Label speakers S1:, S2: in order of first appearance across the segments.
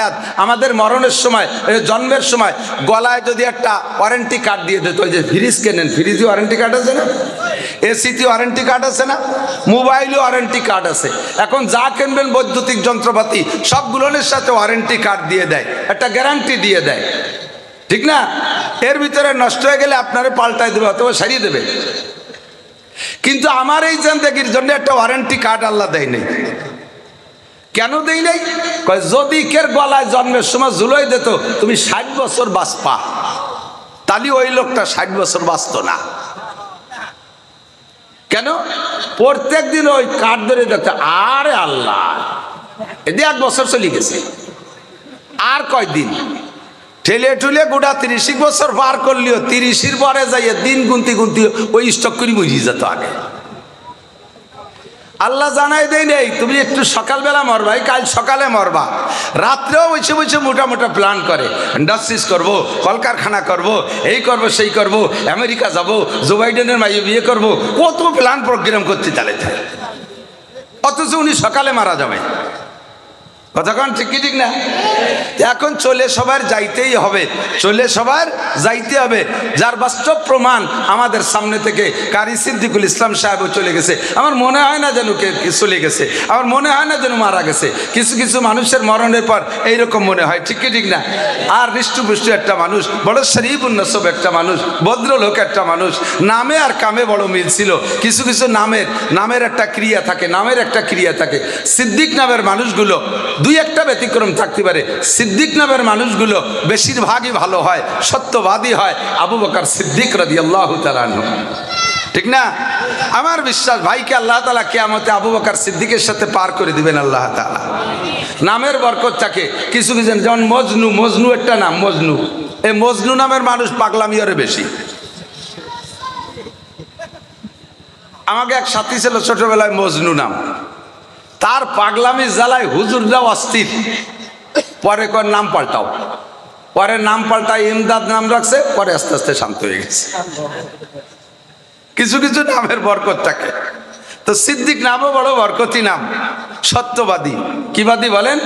S1: হায়াত আমাদের মরণের সময় জন্মের সময় গলায় যদি একটা ওয়ারেন্টি কার্ড দিয়ে দিত, ওই যে ফ্রিজ কেনেন, ফ্রিজে ওয়ারেন্টি কার্ড আছে না, এসিতে ওয়ারেন্টি কার্ড আছে না, মোবাইলে ওয়ারেন্টি কার্ড আছে। এখন যা কিনবেন বৈদ্যুতিক যন্ত্রপাতি সবগুলোর সাথে ওয়ারেন্টি কার্ড দিয়ে দেয়, একটা গ্যারান্টি দিয়ে দেয়, ঠিক না? এর ভিতরে নষ্ট হয়ে গেলে আপনারে পাল্টাই দেবে অথবা সারিয়ে দেবে। কিন্তু আমার এই জিন্দেগির জন্য একটা ওয়ারেন্টি কার্ড আল্লাহ দেয় নাই। কেন দেই নাই? যদি কের গলায় জন্মের সময় জুলাই দিত তুমি 60 বছর বাঁচপা, তাহলে ওই লোকটা 60 বছর বাঁচত না। কেন? প্রত্যেক দিন ওই কার্ড ধরে দেখতে, আরে আল্লাহ এদি 1 বছর চলে গেছে, আর কয়দিন ঠেলে ঠুলে গোটা 30 বছর পার করলিও 30-এর পরে যাইয়ে দিন গুনতি গুনতি ওই স্টক করে মরিয়ে যেত আগে। আল্লাহ জানাই দেয় নেই তুমি একটু সকালবেলা মরবা, কাল সকালে মরবা, রাত্রেও বসে বসে মোটা মোটা প্ল্যান করে, ইন্ডাস্ট্রিজ করবো, কলকারখানা করবো, এই করবো সেই করবো, আমেরিকা যাবো, জো বাইডেনের মাইয়ে বিয়ে করবো, কত প্ল্যান প্রোগ্রাম করতে চালে থাকে, অথচ উনি সকালে মারা যাবে। কতক্ষণ ঠিক কি ঠিক না? এখন চলে সবার যাইতেই হবে, চলে সবার যাইতে হবে। যার বাস্তব প্রমাণ আমাদের সামনে থেকে কারি সিদ্দিকুল ইসলাম সাহেবও চলে গেছে। আমার মনে হয় না যেন কে চলে গেছে, আমার মনে হয় না যেন মারা গেছে। কিছু কিছু মানুষের মরণের পর এইরকম মনে হয়, ঠিক কি ঠিক না? আর হৃষ্টপুষ্ট একটা মানুষ, বড় শরীফুন নসব একটা মানুষ, ভদ্রলোক একটা মানুষ, নামে আর কামে বড় মিল ছিল। কিছু কিছু নামের একটা ক্রিয়া থাকে, নামের একটা ক্রিয়া থাকে। সিদ্দিক নামের মানুষগুলো দুই একটা ব্যতিক্রম থাকতে পারে, সিদ্দিক নামের মানুষগুলো বেশিরভাগই ভালো হয়, সত্যবাদী হয়। আবু বকর সিদ্দিক রাদিয়াল্লাহু তাআলা আনহু, ঠিক না? আমার বিশ্বাস ভাইকে আল্লাহ তাআলা কিয়ামতে আবু বকর সিদ্দিকের সাথে পার করে দিবেন আল্লাহ তাআলা। নামের বরকত থাকে। কিছু কিছু যেমন মজনু একটা নাম, মজনু, এই মজনু নামের মানুষ পাগলামি আরে বেশি। আমাকে এক সাথী ছিল ছোটবেলায় মজনু নাম, তার পাগলামি জ্বালায় হুজুররাও অস্থির। পরে কর নাম পাল্টাও, পরে নাম পাল্টায় ইমদাদ নাম রাখছে, পরে আস্তে আস্তে শান্ত হয়ে গেছে। কিছু কিছু নামের বরকত থাকে। তো সিদ্দিক নামও বড় বরকতি নাম, সত্যবাদী। কি বাদী বলেন?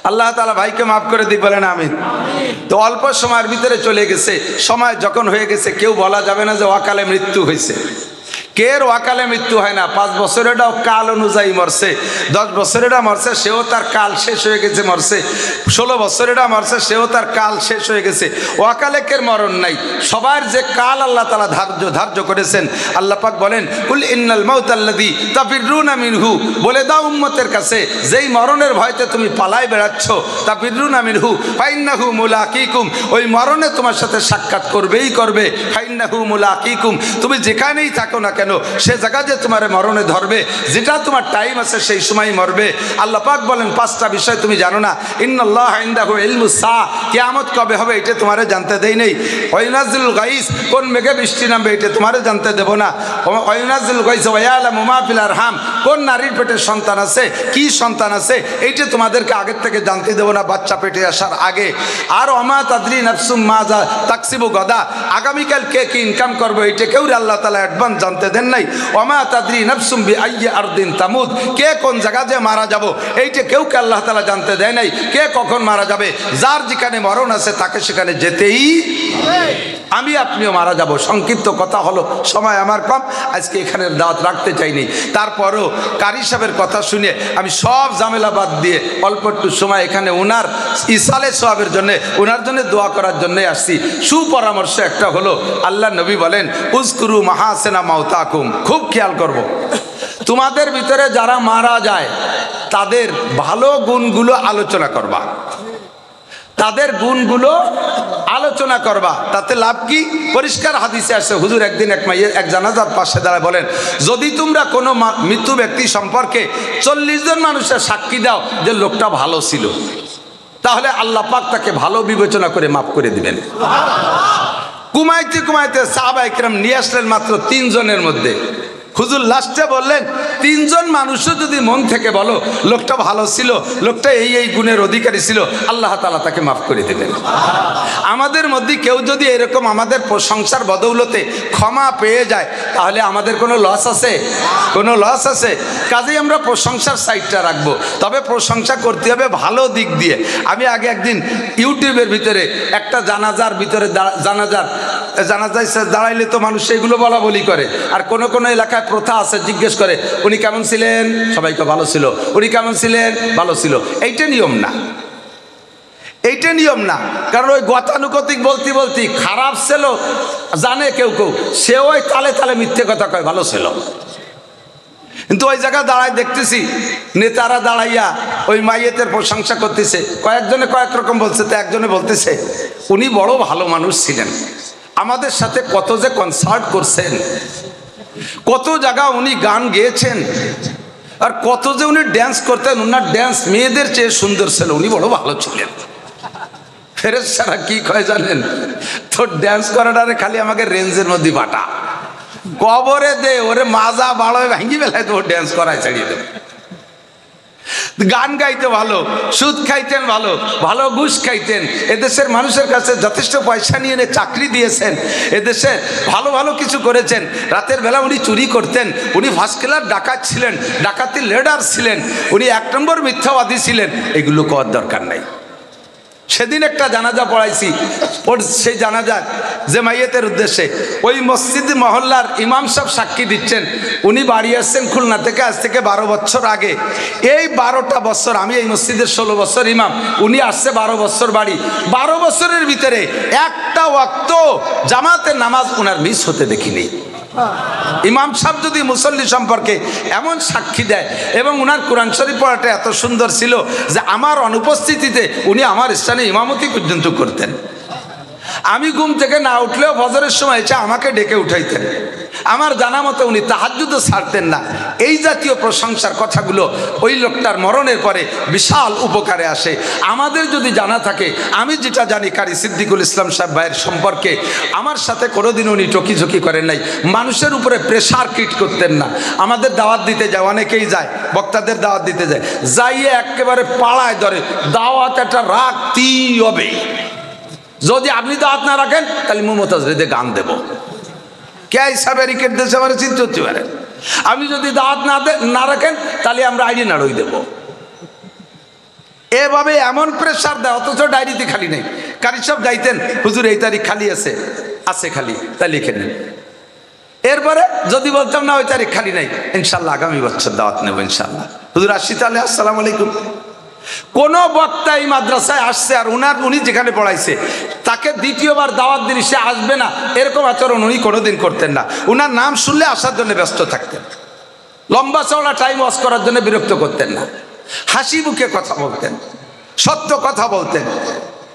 S1: আল্লাহ তাআলা ভাইকে মাফ করে দিক, বলেন আমিন। তো অল্প সময়ের ভিতরে চলে গেছে। সময় যখন হয়ে গেছে কেউ বলা যাবে না যে অকালে মৃত্যু হয়েছে। কের ওয়াকালে মৃত্যু হয় না। 5 বছরেরটাও কাল অনুযায়ী মরছে, 10 বছরেরটা মরছে, সেও তার কাল শেষ হয়ে গেছে মরছে, 16 বছরেরটা মরছে, সেও তার কাল শেষ হয়ে গেছে। ওয়াকালে কের মরণ নাই। সবার যে কাল আল্লাহ তাআলা ধার্য করেছেন। আল্লাহ পাক বলেন, কুল ইন্নাল মাউতাল্লাযী তাফিরুনা মিনহু, বলে দাও উম্মতের কাছে যেই মরণের ভয়তে তুমি পালাই বেড়াচ্ছ, তাফিরুনা মিনহু ফাইন্নাহু মুলাকিকুম, ওই মরণে তোমার সাথে সাক্ষাৎ করবেই করবে। ফাইন্নাহু মুলাকিকুম, তুমি যেখানেই থাকো না কেন সে জায়গা যে তোমার মরণে ধরবে, যেটা তোমার টাইম আছে সেই সময় মরবে। আল্লাহ পাক বলেন 5টা বিষয় তুমি জানো না। ইন্নাল্লাহ ইনদাহু ইলমুস সাআ, কিয়ামত কবে হবে এটা তোমারে জানতে দেই নেই। ওয়াইনাজিলুল গাইস, কোন মেঘে বৃষ্টি নামবে এটা তোমারে জানতে দেব না। ওয়াইনাজিলুল গাইস ওয়া ইয়ালামু মা ফিল আরহাম, কোন নারীর পেটে সন্তান আছে, কি সন্তান আছে, এইটা তোমাদেরকে আগের থেকে জানতে দেব না বাচ্চা পেটে আসার আগে। আর ওমা তাদরি নাফসুম মাজা তাকসিবু গাদা, আগামীকাল কে কি ইনকাম করবে এটা কেউ আল্লাহ তাআলা অ্যাডভান্স জানতে দেন নাই। ওমা তাদরি নাফসুম বিআইয়ি আরদিন তামুত, কে কোন জায়গা যে মারা যাব এইটা কেউ কে আল্লাহ তাআলা জানতে দেয় নাই। কে কখন মারা যাবে, যার যেখানে মরণ আছে তাকে সেখানে যেতেই, আমি আপনিও মারা যাব। সংক্ষিপ্ত কথা হলো, সময় আমার কম, আজকে এখানের দাওয়াত রাখতে চাইনি। তারপরও কারি সাহেবের কথা শুনে আমি সব ঝামেলা বাদ দিয়ে অল্প একটু সময় এখানে ওনার ইসালে সওয়াবের জন্য, ওনার জন্য দোয়া করার জন্য আসছি। সুপরামর্শ একটা হলো, আল্লাহ নবী বলেন উযকুরু মাহাসিনা মাউতাকুম, খুব খেয়াল করব। তোমাদের ভিতরে যারা মারা যায় তাদের ভালো গুণগুলো আলোচনা করবা, তাদের গুণগুলো আলোচনা করবা। তাতে লাভ কি? পরিষ্কার হাদিসে আসে, হুজুর একদিন এক জানাজার পাশে দাঁড়ায় বলেন, যদি তোমরা কোনো মৃত্যু ব্যক্তি সম্পর্কে 40 জন মানুষের সাক্ষী দাও যে লোকটা ভালো ছিল, তাহলে আল্লাহ পাক তাকে ভালো বিবেচনা করে মাফ করে দিবেন। কুমাইতে কুমাইতে সাহাবায়ে কেরাম নিয়ে আসলেন মাত্র 3 জনের মধ্যে। হুজুর লাস্টে বললেন, তিনজন মানুষও যদি মন থেকে বলো লোকটা ভালো ছিল, লোকটা এই গুণের অধিকারী ছিল, আল্লাহ তাআলা তাকে মাফ করে দেবেন। আমাদের মধ্যে কেউ যদি এরকম আমাদের প্রশংসার বদৌলতে ক্ষমা পেয়ে যায়, তাহলে আমাদের কোনো লস আছে? কোনো লস আছে? কাজেই আমরা প্রশংসার সাইডটা রাখবো, তবে প্রশংসা করতে হবে ভালো দিক দিয়ে। আমি আগে একদিন ইউটিউবের ভিতরে একটা জানাজার ভিতরে জানাজায় দাঁড়াইলে তো মানুষ সেগুলো বলা বলি করে, আর কোনো কোনো এলাকায় প্রথা আছে, জিজ্ঞেস করে উনি কেমন ছিলেন, সবাইকে ভালো ছিল, উনি কেমন ছিলেন, ভালো ছিল। এইটা নিয়ম না, এইটা নিয়ম না। কারণ ওই গতানুগতিক বলতে খারাপ ছিল জানে কেউ কেউ, সে ওই তালে তালে মিথ্যে কথা কয় ভালো ছিল। কিন্তু ওই জায়গায় দাঁড়ায় দেখতেছি নেতারা দাঁড়াইয়া ওই মাইয়েতের প্রশংসা করতেছে, কয়েকজনে কয়েক রকম বলছে। তো একজনে বলতেছে উনি বড় ভালো মানুষ ছিলেন, আমাদের সাথে কত যে কনসার্ট করছেন, কত জায়গা উনি গান গেয়েছেন, আর কত যে উনি ড্যান্স করতেন, ওনার ড্যান্স মেয়েদের চেয়ে সুন্দর ছিল, উনি বড় ভালো ছিলেন। ফেরেশতারা কি কয় জানেন? তোর ড্যান্স করাটারে খালি আমাকে রেঞ্জের মধ্যে পাঠা, কবরে দে, ওরে মাজা বাড়ো ভাঙ্গি বেলায় তো ড্যান্স করায় ছাড়িয়ে দেবে। গান গাইতে ভালো, সুদ খাইতেন ভালো, ভালো ঘুষ খাইতেন, এদেশের মানুষের কাছে যথেষ্ট পয়সা নিয়ে এনে চাকরি দিয়েছেন, এদেশে ভালো ভালো কিছু করেছেন। রাতের বেলা উনি চুরি করতেন, উনি ফার্স্ট ক্লাস ডাকাত ছিলেন, ডাকাতির লিডার ছিলেন, উনি 1 নম্বর মিথ্যাবাদী ছিলেন। এগুলো করার দরকার নাই। সেদিন একটা জানাজা পড়াইছি, সেই জানাজার যে মাইয়েতের উদ্দেশ্যে ওই মসজিদ মহল্লার ইমাম সাহেব সাক্ষী দিচ্ছেন। উনি বাড়ি আসছেন খুলনা থেকে, আজ থেকে 12 বছর আগে। এই 12টা বছর আমি এই মসজিদের 16 বছর ইমাম, উনি আসছে 12 বছর বাড়ি। 12 বছরের ভিতরে একটা ওয়াক্ত জামাতের নামাজ উনার মিস হতে দেখিনি। ইমাম সাহেব যদি মুসল্লি সম্পর্কে এমন সাক্ষী দেয়, এবং উনার কোরআন শরীফ পড়াটা এত সুন্দর ছিল যে আমার অনুপস্থিতিতে উনি আমার স্থানে ইমামতি পর্যন্ত করতেন। আমি ঘুম থেকে না উঠলেও ফজরের সময় এসে আমাকে ডেকে উঠাইতেন। আমার জানা মতো উনি তাহাজ্জুদও ছাড়তেন না। এই জাতীয় প্রশংসার কথাগুলো ওই লোকটার মরণের পরে বিশাল উপকারে আসে। আমাদের যদি জানা থাকে, আমি যেটা জানি কারি সিদ্দিকুল ইসলাম সাহেব ভাইয়ের সম্পর্কে, আমার সাথে কোনোদিন উনি টকিঝকি করেন নাই, মানুষের উপরে প্রেশার ক্রিয়েট করতেন না। আমাদের দাওয়াত দিতে যায়, অনেকেই যায়, বক্তাদের দাওয়াত দিতে যায়, যাইয়ে একেবারে পাড়ায় ধরে দাওয়াত একটা রাখতেই হবে। যদি আপনি দাওয়াত না রাখেন তাহলে মুমতাজ রেদে গান দেব, কে হিসাবে রিকেট দেশে পারে চিন্তা হতে পারে। আপনি যদি দাওয়াত না রাখেন তাহলে আমরা আইডি নাড়ই দেব। এভাবে এমন প্রেশার দেয়, অথচ ডায়েরিতে খালি নেই। কারি সব যাইতেন, হুজুর এই তারিখ খালি আছে খালি, তাই লিখে নেন। এরপরে যদি বলতাম না ওই তারিখ খালি নাই, ইনশাল্লাহ আগামী বছর দাওয়াত নেব ইনশাল্লাহ। হুজুর আসছি তাহলে, আসসালামু আলাইকুম। কোন বক্তা এই মাদ্রাসায় আসছে আর উনি যেখানে পড়াইছে তাকে দ্বিতীয়বার দাওয়াত দিলে সে আসবে না, এরকম আচরণ উনি কোনোদিন করতেন না। উনার নাম শুনলে আসার জন্য ব্যস্ত থাকতেন, লম্বা চওড়া টাইম ওয়াশ করার জন্য বিরক্ত করতেন না, হাসি মুখে কথা বলতেন, সত্য কথা বলতেন।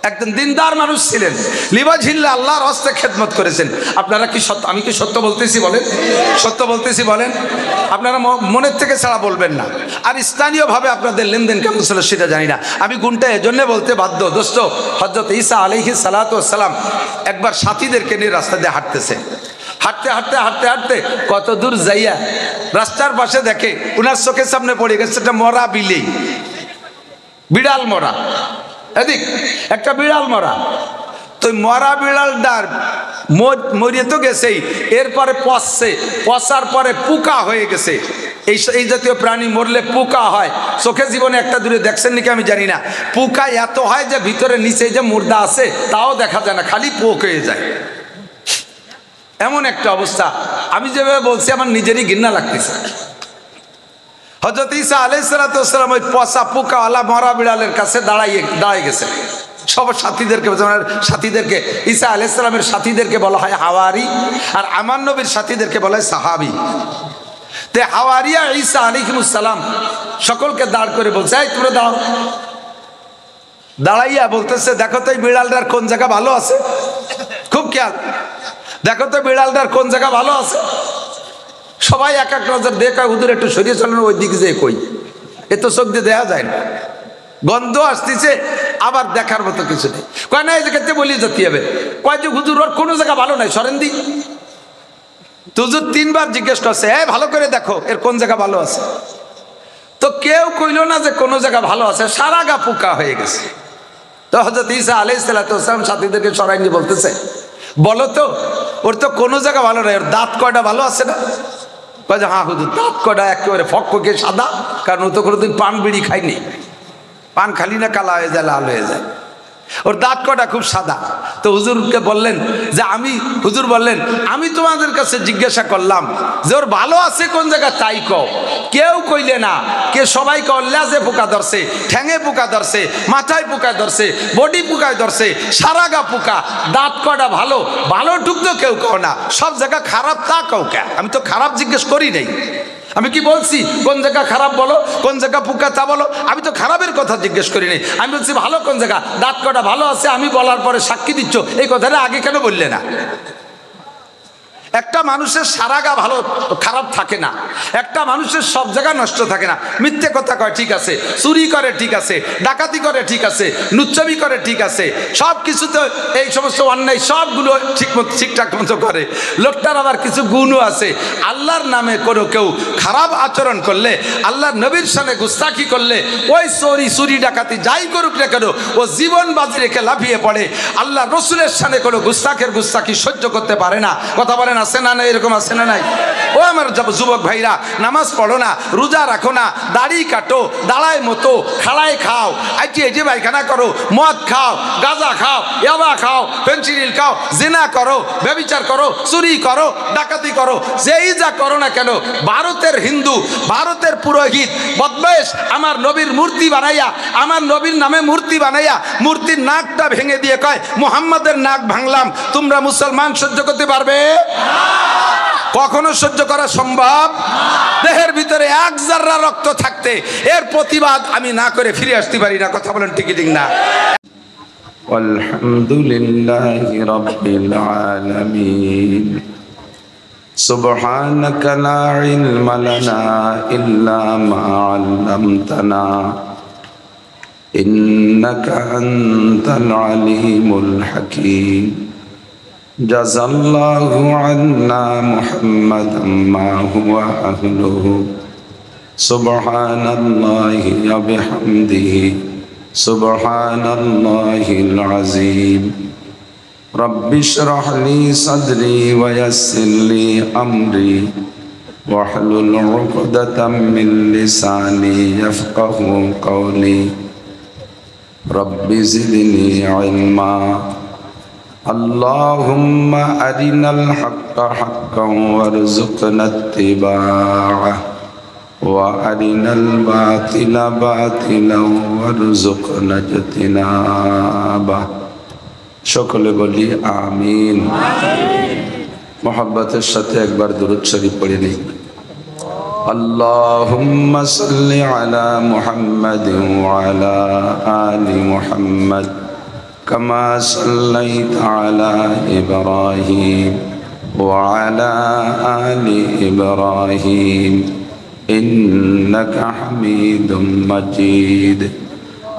S1: একজন দিনদার মানুষ ছিলেন, লিবাজিল্লা আল্লাহর হস্তে খেদমত করেছেন। আপনারা কি সত্য, আমি কি সত্য বলতেছি বলেন? সত্য বলতেছি বলেন? আপনারা মনের থেকে ছাড়া বলবেন না। আর স্থানীয়ভাবে আপনাদের লেনদেন কেমন ছিল সেটা জানি না, আমি গুণটা এজন্য বলতে বাধ্য। দোস্ত, হযরত ঈসা আলাইহিস সালাতু ওয়াস সালাম একবার সাথীদেরকে নিয়ে রাস্তা দিয়ে হাঁটতেছে। হাঁটতে হাঁটতে হাঁটতে হাঁটতে কত দূর যাইয়া রাস্তার পাশে দেখে উনার চোখের সামনে পড়ে গেছে একটা মরা বিলেই, বিড়াল মরা। এদিক একটা বিড়াল মরা, তো মরা বিড়ালটার মরিয়ে তো গেছেই, এরপরে পচার পরে পোকা হয়ে গেছে। এই জাতীয় প্রাণী মরলে পোকা হয়, চোখে জীবনে একটা দূরে দেখছেন নাকি আমি জানি না। পোকা এত হয় যে ভিতরে নিচে যে মুর্দা আছে তাও দেখা যায় না, খালি পোক হয়ে যায়। এমন একটা অবস্থা, আমি যেভাবে বলছি আমার নিজেরই ঘৃণা লাগতেছে। হযরত ঈসা আলাইহিস সালাতু ওয়াস সালাম ওই পচা পোকাওয়ালা মরা বিড়ালের কাছে দাঁড়ায় গেছে। সব সাথীদেরকে ঈসা আলাইহিস সালামের সাথীদেরকে বলা হয় হাওয়ারি, আর আমার নবীর সাথীদেরকে বলা হয় সাহাবী। তে হাওয়ারিয়া ঈসা আলাইহিস সালাম সকলকে দাঁড় করে বলছে, এই তোমরা দাঁড়াও। দাঁড়াইয়া বলতেছে, দেখো তো এই বিড়ালটার কোন জায়গা ভালো আছে, খুব খেয়াল, দেখো তো বিড়ালটার কোন জায়গা ভালো আছে। সবাই এক এক নজর দেখা, হুজুর একটু সরিয়ে চলেন ওই দিকে যে, কই এ তো চোখ দিয়ে দেখা যায় না, গন্ধ আসতেছে, আবার দেখার মতো কিছু নেই। কয় না এই জায়গাতে বলি যেতে হবে, কয় যে হুজুর ওর কোনো জায়গা ভালো নাই, সরেন দি। তো হুজুর 3 বার জিজ্ঞেস করছে, ভালো করে দেখো এর কোন জায়গা ভালো আছে। তো কেউ কইল না যে কোন জায়গা ভালো আছে, সারা গা পোকা হয়ে গেছে। তো হযরত ঈসা আলাইহিস সালাম সাথীদেরকে সরাই নিয়ে বলতেছে, বলো তো ওর তো কোনো জায়গা ভালো নাই, ওর দাঁত কয়টা ভালো আছে না? কয়, হ্যাঁ হুজুর, দাঁত কয়টা একেবারে ফকফকে সাদা, কারণ ও তো কোনোদিন পান বিড়ি খায়নি। পান খালি না কালা হয়ে যায়, লাল হয়ে যায়। ওর দাঁত কটা খুব সাদা। তো হুজুরকে বললেন যে হুজুর বললেন, আমি তোমাদের কাছে জিজ্ঞাসা করলাম যে ওর ভালো আছে কোন জায়গা, তাই কও। কেউ কইলে না। কে সবাই কও লেজে পোকা ধরছে, ঠ্যাঙে পোকা ধরছে, মাথায় পোকা ধরছে, বডি পোকায় ধরছে, সারা গা পোকা। দাঁত কটা ভালো, ভালো ঢুকতো কেউ কও না। সব জায়গা খারাপ তা কও কে? আমি তো খারাপ জিজ্ঞেস করি নাই। আমি কি বলছি কোন জায়গা খারাপ বলো, কোন জায়গা পোকা তা বলো? আমি তো খারাপের কথা জিজ্ঞেস করি নাই। আমি বলছি ভালো কোন জায়গা, দাঁত কটা ভালো আছে আমি বলার পরে সাক্ষী দিচ্ছ, এই কথাটা আগে কেন বললে না? একটা মানুষের সারা গা ভালো খারাপ থাকে না, একটা মানুষের সব জায়গা নষ্ট থাকে না। মিথ্যে কথা কয় ঠিক আছে, চুরি করে ঠিক আছে, ডাকাতি করে ঠিক আছে, লুচ্চামি করে ঠিক আছে, সব কিছুতে এই সমস্ত অন্যায় সবগুলো ঠিকঠাক মতো করে। লোকটার আবার কিছু গুণও আছে। আল্লাহর নামে কোনো কেউ খারাপ আচরণ করলে, আল্লাহর নবীর সামনে গুস্তাখি করলে, ওই চুরি ডাকাতি যাই করুক না কেন, ও জীবন বাজি রেখে লাফিয়ে পড়ে। আল্লাহ রসুলের সামনে কোনো গুস্তাখি সহ্য করতে পারে না। কথা বলেন আছে না? এরকম আছে না নাই? ও আমার যুবক ভাইরা, নামাজ পড়ো না, রোজা রাখো না, দাড়ি কাটো, দাঁড়ায় মতো, খাড়ায় খাও, আইটি পায়খানা করো, মদ খাও, গাঁজা খাও, ইয়াবা খাও, পেনসিডিল খাও, জিনা করো, ব্যভিচার করো, চুরি করো, ডাকাতি করো, যেই যা করো না কেন, ভারতের হিন্দু, ভারতের পুরোহিত বদমাইশ আমার নবীর মূর্তি বানাইয়া, আমার নবীর নামে মূর্তি বানাইয়া মূর্তির নাকটা ভেঙে দিয়ে কয় মুহাম্মাদের নাক ভাঙলাম। তোমরা মুসলমান সহ্য করতে পারবে? কখনো সহ্য করা সম্ভব? দেহের ভিতরে এক জাররা রক্ত থাকতে এর প্রতিবাদ আমি না করে ফিরে আসতে পারি না। কথা বলেন ঠিক ঠিক না? আলহামদুলিল্লাহি রাব্বিল আলামিন। সুবহানাকা লা ইলমা লানা ইল্লা মা আল্লামতানা ইন্নাকা আনতাল আলিমুল হাকীম। জাযাল্লাহু আন্না মুহাম্মাদাম মা হুয়া আহলুহু সুবহানাল্লাহি ওয়া বিহামদিহি সুবহানাল্লাহিল আযীম। রব্বি ইশরাহ লি সাদরি ওয়া ইয়াসসির লি আমরি ওয়াহলুল উকদাতাম মিন লিসানি ইয়াফকাহু কওলি। রব্বি জিদনি ইলমা। আল্লাহুম্মা আরিনাল হাক্কা হাক্কান ওয়ারযুকনা ইত্তিবা'আহ ওয়া আরিনাল বাতিলা বাতিলান ওয়ারযুকনা ইজতিনাবাহ। সকলে বলি আমিন। মোহাব্বতের সাথে একবার দুরূদ শরীফ পড়ে নেই। আল্লাহুম্মা সাল্লি আলা মুহাম্মাদিন ওয়া আলা আলি মুহাম্মাদ কামা সাল্লাইতা আলা ইব্রাহিম ওয়া আলা আলি ইব্রাহিম ইন্নাকা হামিদুম মাজিদ।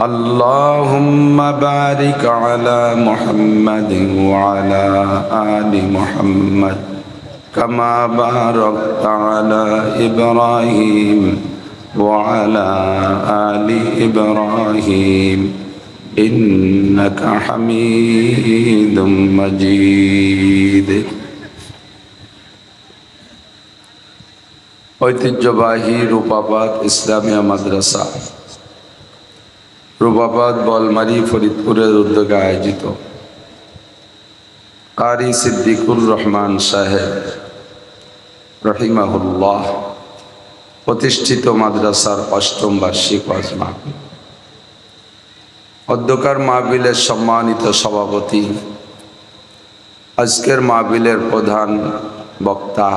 S1: اللهم بارك على محمد وعلى آل محمد كما باركت على إبراهيم وعلى آل إبراهيم إنك حميد مجيد। ঐতিহ্যবাহী রূপাবাদ ইসলামিয়া মাদ্রাসা রূপাবাদ বলমারি ফরিদপুরের উদ্যোগে আয়োজিত কারি সিদ্দিকুর রহমান সাহেব রহিমাহুল্লাহ প্রতিষ্ঠিত মাদ্রাসার অষ্টম বার্ষিক ওয়াজ মাহফিল। অধ্যকার মাহফিলের সম্মানিত সভাপতি, আজকের মাহফিলের প্রধান বক্তা,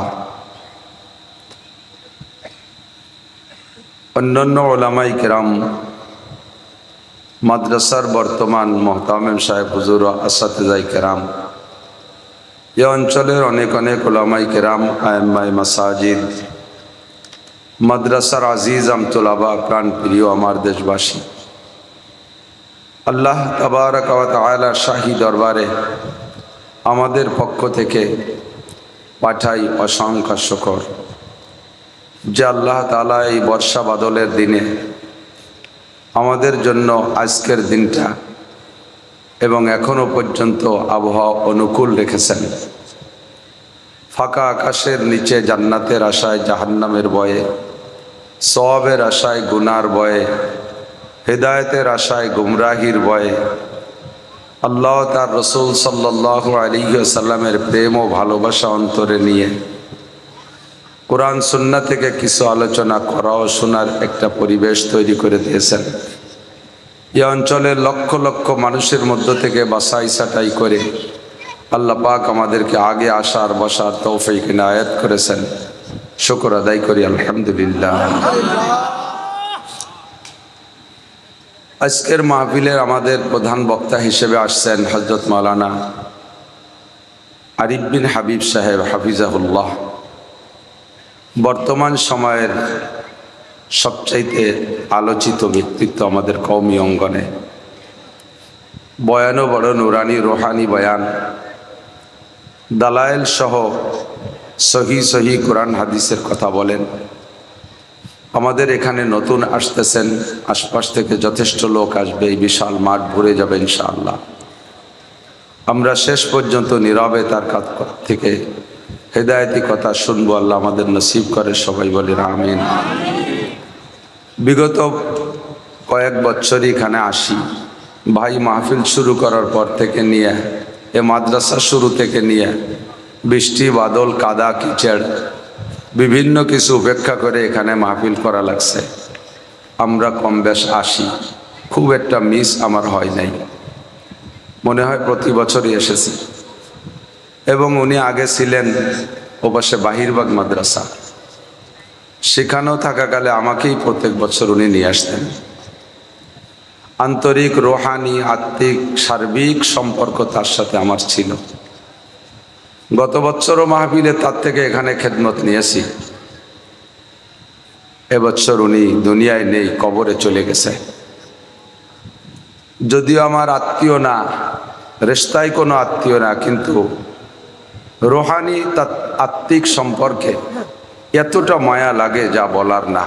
S1: অন্যান্য ওলামায়ে কেরাম, মাদ্রাসার বর্তমান মোহতামিম সাহেব হুজুর, আসাতিজায়ে কেরাম, এ অঞ্চলের অনেক অনেক উলামায়ে কেরাম, আইম্মায়ে মাসাজিদ, মাদ্রাসার আজিজ আমতুলাবা, প্রাণ প্রিয় আমার দেশবাসী, আল্লাহ তাবারাক ওয়া তাআলা শাহী দরবারে আমাদের পক্ষ থেকে পাঠাই অসংখ্য শুকর যে আল্লাহ তাআলা এই বর্ষা বাদলের দিনে আমাদের জন্য আজকের দিনটা এবং এখনো পর্যন্ত আবহাওয়া অনুকূল রেখেছেন। ফাঁকা আকাশের নিচে জান্নাতের আশায় জাহান্নামের ভয়ে, সওয়াবের আশায় গুনার ভয়ে, হেদায়েতের আশায় গুমরাহির ভয়ে, আল্লাহ তার রসুল সাল্লাল্লাহু আলাইহি ওয়াসাল্লামের প্রেম ও ভালোবাসা অন্তরে নিয়ে কোরআন সুন্নাহ থেকে কিছু আলোচনা করা ও শোনার একটা পরিবেশ তৈরি করে দিয়েছেন। এই অঞ্চলের লক্ষ লক্ষ মানুষের মধ্য থেকে বাছাই ছাঁটাই করে আল্লাহ পাক আমাদেরকে আগে আসার বসার তৌফিক ইনায়াত করেছেন। শুকর আদায় করি আলহামদুলিল্লাহ। আজকের মাহফিলের আমাদের প্রধান বক্তা হিসেবে আসছেন হযরত মাওলানা আরিফ বিন হাবিব সাহেব হাফিজাহুল্লাহ। বর্তমান সময়ের সবচাইতে আলোচিত ব্যক্তিত্ব আমাদের কওমি অঙ্গনে। বয়ানও বড় নুরানি রোহানি বয়ান, দালায়েল সহ সহি কোরআন হাদিসের কথা বলেন। আমাদের এখানে নতুন আসতেছেন, আশপাশ থেকে যথেষ্ট লোক আসবে, এই বিশাল মাঠ ভরে যাবে ইনশাআল্লাহ। আমরা শেষ পর্যন্ত নীরবে তার কাছ থেকে হেদায়েতি কথা শুনবো। আল্লাহ আমাদের নসিব করে, সবাই বলি আমিন। বিগত কয়েক বছরই এখানে আসি, ভাই মাহফিল শুরু করার পর থেকে নিয়ে, এ মাদ্রাসা শুরু থেকে নিয়ে বৃষ্টি বাদল কাদা কিচড় বিভিন্ন কিছু উপেক্ষা করে এখানে মাহফিল করা লাগছে। আমরা কম বেশ আসি, খুব একটা মিস আমার হয় নাই, মনে হয় প্রতি বছরই এসেছি। এবং উনি আগে ছিলেন ওপাশে বাহিরবাগ মাদ্রাসা, সেখানেও থাকাকালে আমাকেই প্রত্যেক বছর উনি নিয়ে আসতেন। আন্তরিক রোহানি আত্মিক সার্বিক সম্পর্ক তার সাথে আমার ছিল। গত বছরও মাহফিলে তার থেকে এখানে খেদমত নিয়েছি। এবছর উনি দুনিয়ায় নেই, কবরে চলে গেছে। যদিও আমার আত্মীয় না, রেশতায় কোনো আত্মীয় না, কিন্তু রোহানি আত্মিক সম্পর্কে এতটা মায়া লাগে যা বলার না।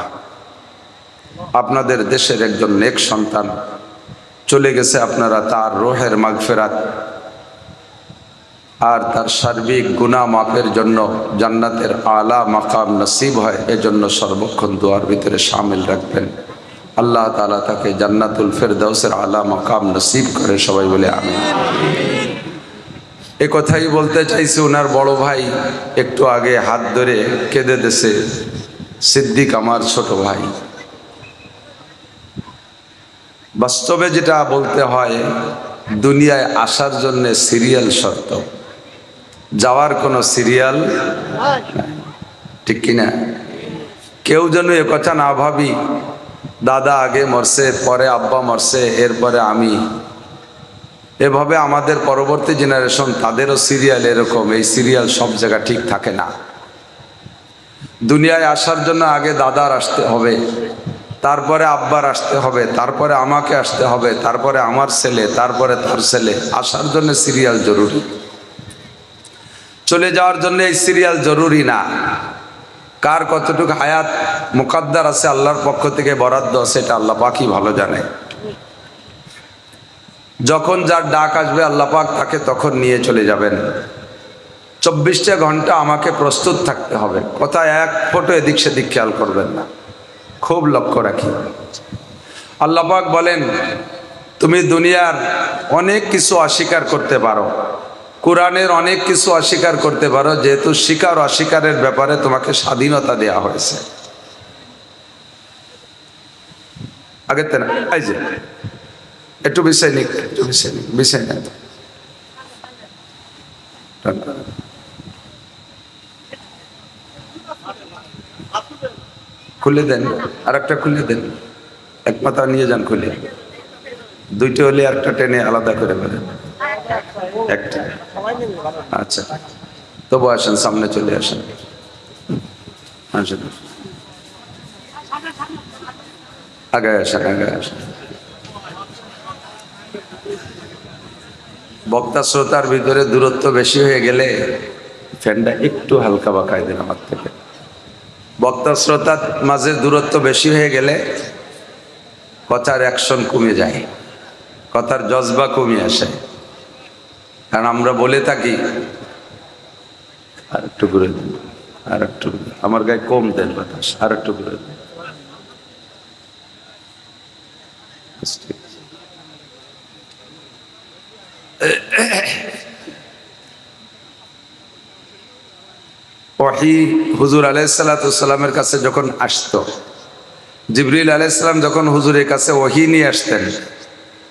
S1: আপনাদের দেশের একজন নেক সন্তান চলে গেছে, আপনারা তার রোহের মাগফিরাত আর তার সার্বিক গুনাহ মাফের জন্য জান্নাতের আলা মাকাম নসিব হয়, এজন্য সর্বক্ষণ দোয়ার ভিতরে শামিল রাখবেন। আল্লাহ তাআলা তাকে জান্নাতুল ফেরদাউসের আলা মাকাম নসিব করে, সবাই বলে আমিন। এ কথাই বলতে চাইছি, ওনার বড় ভাই একটু আগে হাত ধরে কেঁদে দিয়েছে। সিদ্দিক আমার ছোট ভাই। বাস্তবে যেটা বলতে হয়, দুনিয়ায় আসার জন্য সিরিয়াল শর্ত, যাওয়ার কোনো সিরিয়াল ঠিক কিনা? কেউ যেন এ কথা না ভাবি দাদা আগে মরছে, পরে আব্বা মরছে, এরপরে আমি। এভাবে আমাদের পরবর্তী জেনারেশন, তাদেরও সিরিয়াল এরকম। এই সিরিয়াল সব জায়গা ঠিক থাকে না। দুনিয়ায় আসার জন্য আগে দাদার আসতে হবে, তারপরে আব্বার আসতে হবে, তারপরে আমাকে আসতে হবে, তারপরে আমার ছেলে, তারপরে তার ছেলে। আসার জন্য সিরিয়াল জরুরি, চলে যাওয়ার জন্য এই সিরিয়াল জরুরি না। কার কতটুকু হায়াত মুকদ্দার আছে আল্লাহর পক্ষ থেকে বরাদ্দ, সেটা আল্লাহ পাকই ভালো জানে। যখন যার ডাক আসবে আল্লাহ পাক তাকে তখন নিয়ে চলে যাবেন। 24টা ঘন্টা আমাকে প্রস্তুত থাকতে হবে। কোথায় এক ফোঁটা এদিক সেদিক খেয়াল করবেন না, খুব লক্ষ্য রাখি। আল্লাহ পাক বলেন, তুমি দুনিয়ার অনেক কিছু অস্বীকার করতে পারো, কোরআনের অনেক কিছু অস্বীকার করতে পারো, যেহেতু স্বীকার অস্বীকারের ব্যাপারে তোমাকে স্বাধীনতা দেয়া হয়েছে। আগে তো না, এই যে একটু বিষয় নিক, একটু বিষয় নেন। খুলে দেন, আর একটা খুলে দেন, এক পাতা নিয়ে যান খুলে। দুইটা হলে একটা টেনে আলাদা করে বলেন, একটা। আচ্ছা, তবু আসেন, সামনে চলে আসেন। আসেন, আগে আসেন, আগে আসেন। বক্তা শ্রোতার ভিতরে দূরত্ব বেশি হয়ে গেলে ফ্যানটা একটু হালকা বাঁকায় দিন আমার থেকে। বক্তা শ্রোতার মাঝে দূরত্ব বেশি হয়ে গেলে কথার অ্যাকশন কমে যায়, কথার জজবা কমে আসে। কারণ আমরা বলে থাকি আর একটু ঘুরে দিন, আর একটু, আমার গায়ে কম দেন বাতাস, আর একটু ঘুরে দিন। ওহী হুজুর আলাইহিস সালাতু ওয়াস সালামের কাছে যখন আসতো, জিবরিল আলাইহিস সালাম যখন হুজুরের কাছে ওহী নিয়ে আসতেন,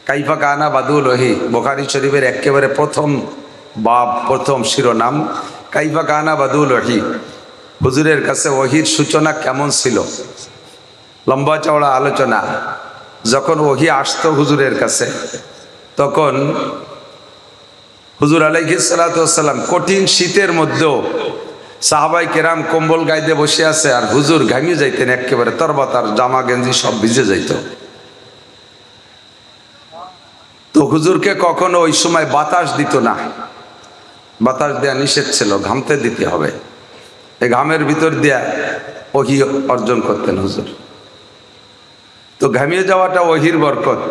S1: কাইফা কানা বাদুল ওহী, বুখারী শরীফের একেবারে প্রথম বাব, প্রথম শিরোনাম কাইফা কানা বাদুল ওহী। হুজুরের কাছে ওহীর সূচনা কেমন ছিল, লম্বা চওড়া আলোচনা। যখন ওহী আসতো হুজুরের কাছে, তখন হুজুর আলাইহিস সালাতু ওয়াস সালাম কঠিন শীতের মধ্যেও সাহাবাই কেরাম কম্বল গায়ে বসে আছে, আর হুজুর ঘামিয়ে যাইতেন একেবারে, তরবাতার জামা গেঞ্জি সব ভিজে যাইত। তো হুজুরকে কখনো ওই সময় বাতাস দিত না, বাতাস দেয়া নিষেধ ছিল, ঘামতে দিতে হবে। এই ঘামের ভিতর দিয়া ওহী অর্জন করতেন হুজুর। তো ঘামিয়ে যাওয়াটা ওহীর বরকত।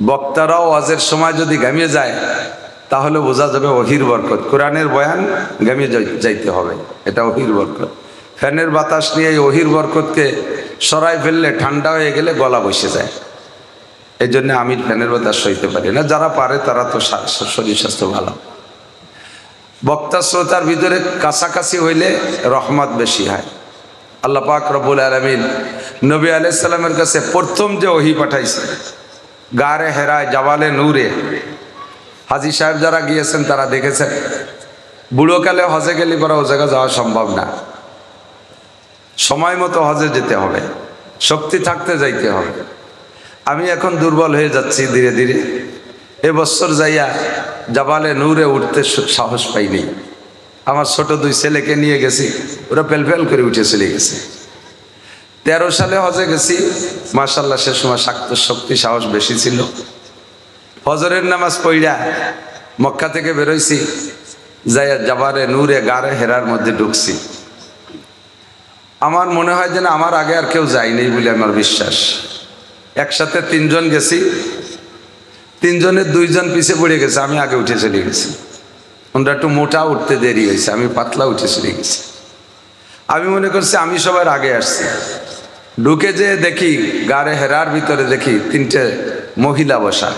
S1: বক্তারাও ওয়াজের সময় যদি ঘামিয়ে যায় তাহলে বোঝা যাবে ওহীর বরকত। কোরআনের বয়ান ঘামিয়ে যাইতে হবে, এটা ওহীর বরকত। ফ্যানের বাতাস নিয়ে এই ওহীর বরকতকে সরাই ফেললে ঠান্ডা হয়ে গেলে গলা বসে যায়। এই জন্য আমি ফ্যানের বাতাস সইতে পারি না, যারা পারে তারা তো শরীর স্বাস্থ্য ভালো। বক্তা শ্রোতার ভিতরে কাছাকাছি হইলে রহমত বেশি হয়। আল্লাহ পাক রব্বুল আলামিন নবী আলাইহিস সালামের কাছে প্রথম যে ওহী পাঠাইছে, গারে হেরায় জাবালে নূরে, হাজী সাহেব যারা গিয়েছেন তারা দেখেছেন। বুড়োকালে হজে গেলে পরে ও জায়গা যাওয়া সম্ভব না, সময় মতো হজে যেতে হবে, শক্তি থাকতে যাইতে হবে। আমি এখন দুর্বল হয়ে যাচ্ছি ধীরে ধীরে। এবছর যাইয়া জাবালে নূরে উঠতে সাহস পাইনি। আমার ছোট দুই ছেলেকে নিয়ে গেছি, ওরা পেলফেল করে উঠে চলে গেছে। 13 সালে হজে গেছি, মাশাআল্লাহ সে সময় শক্তি সাহস বেশি ছিল। ফজরের নামাজ পড়া মক্কা থেকে বেরোইছি, যাইয়া জাবালে নূরে গারে হেরার মধ্যে ঢুকছি। আমার মনে হয় যেন আমার আগে আর কেউ যায়নি বলে আমার বিশ্বাস। একসাথে 3 জন গেছি, 3 জনের 2 জন পিছে পড়ে গেছে, আমি আগে উঠে চলে গেছি। ওনারা একটু মোটা উঠতে দেরি হয়েছে, আমি পাতলা উঠে চলে গেছি। আমি মনে করছি আমি সবার আগে আসছি। ঢুকে যে দেখি গারে হেরার ভিতরে দেখি 3টে মহিলা বসা।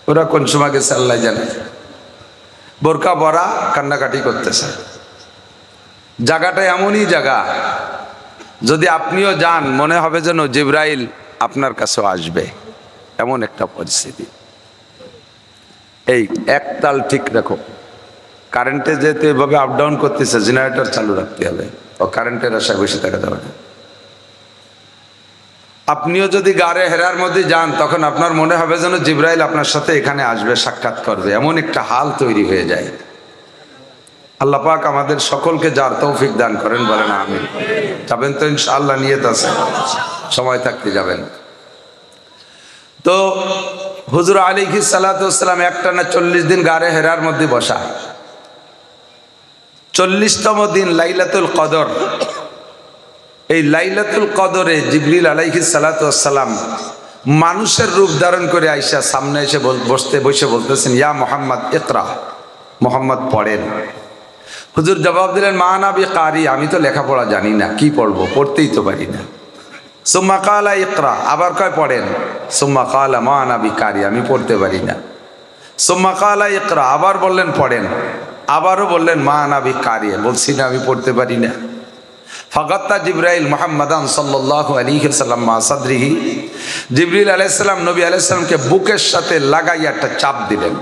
S1: ওরা কোন সময় গেছে আল্লাহ জানে, বোরকা বরা কান্নাকাটি করতেছে। জায়গাটা এমনই জায়গা, যদি আপনিও যান মনে হবে যেন জিবরাইল আপনার কাছেও আসবে, এমন একটা পরিস্থিতি। এই একতাল ঠিক রাখো। কারেন্টে যেতে এভাবে আপ ডাউন করতেছে, জেনারেটর চালু রাখতে হবে, ও কারেন্টের আশায় বসে থাকা যাবে না। আপনিও যদি গারে হেরার মধ্যে যান তখন আপনার মনে হবে যেন জিবরাইল আপনার সাথে এখানে আসবে, সাক্ষাৎ করবে, এমন একটা হাল তৈরি হয়ে যায়। আল্লাহ পাক আমাদের সকলকে যার তৌফিক দান করেন, বলেন আমিন। যাবেন তো ইনশাআল্লাহ, নিয়ত আছে, সময় থাকতে যাবেন। তো হুজুর আলাইহিস সালাতু ওয়াস সালাম একটানা 40 দিন গারে হেরার মধ্যে বসা। 40তম দিন লাইলাতুল কদর। এই লাইলাতুল কদরে জিবরিল আলাইহিস সালাতু ওয়াস সালাম মানুষের রূপ ধারণ করে আইসা সামনে এসে বসে বলতেছেন, ইয়া মুহাম্মদ ইকরা, মুহাম্মদ পড়েন। হুজুর জবাব দিলেন, মা আনা বিকারি, আমি তো লেখাপড়া জানি না, কি পড়বো, পড়তেই তো পারি না। সুম্মা কালা ইকরা, আবার কয় পড়েন। সুম্মা কালা মা আনা বিকারি, আমি পড়তে পারি না। সুম্মা কালা ইকরা, আবার বললেন পড়েন। আবারও বললেন মা আনা বিকারি, বলছি না আমি পড়তে পারি না। ফাগাত্তা জিবরাইল মুহাম্মাদান সাল্লাল্লাহু আলাইহি ওয়াসাল্লাম মা সাদরিহি, জিবরিল আলাইহিস সালাম নবী আলাইহিস সালামকে বুকের সাথে লাগাইয়া একটা চাপ দিলেন।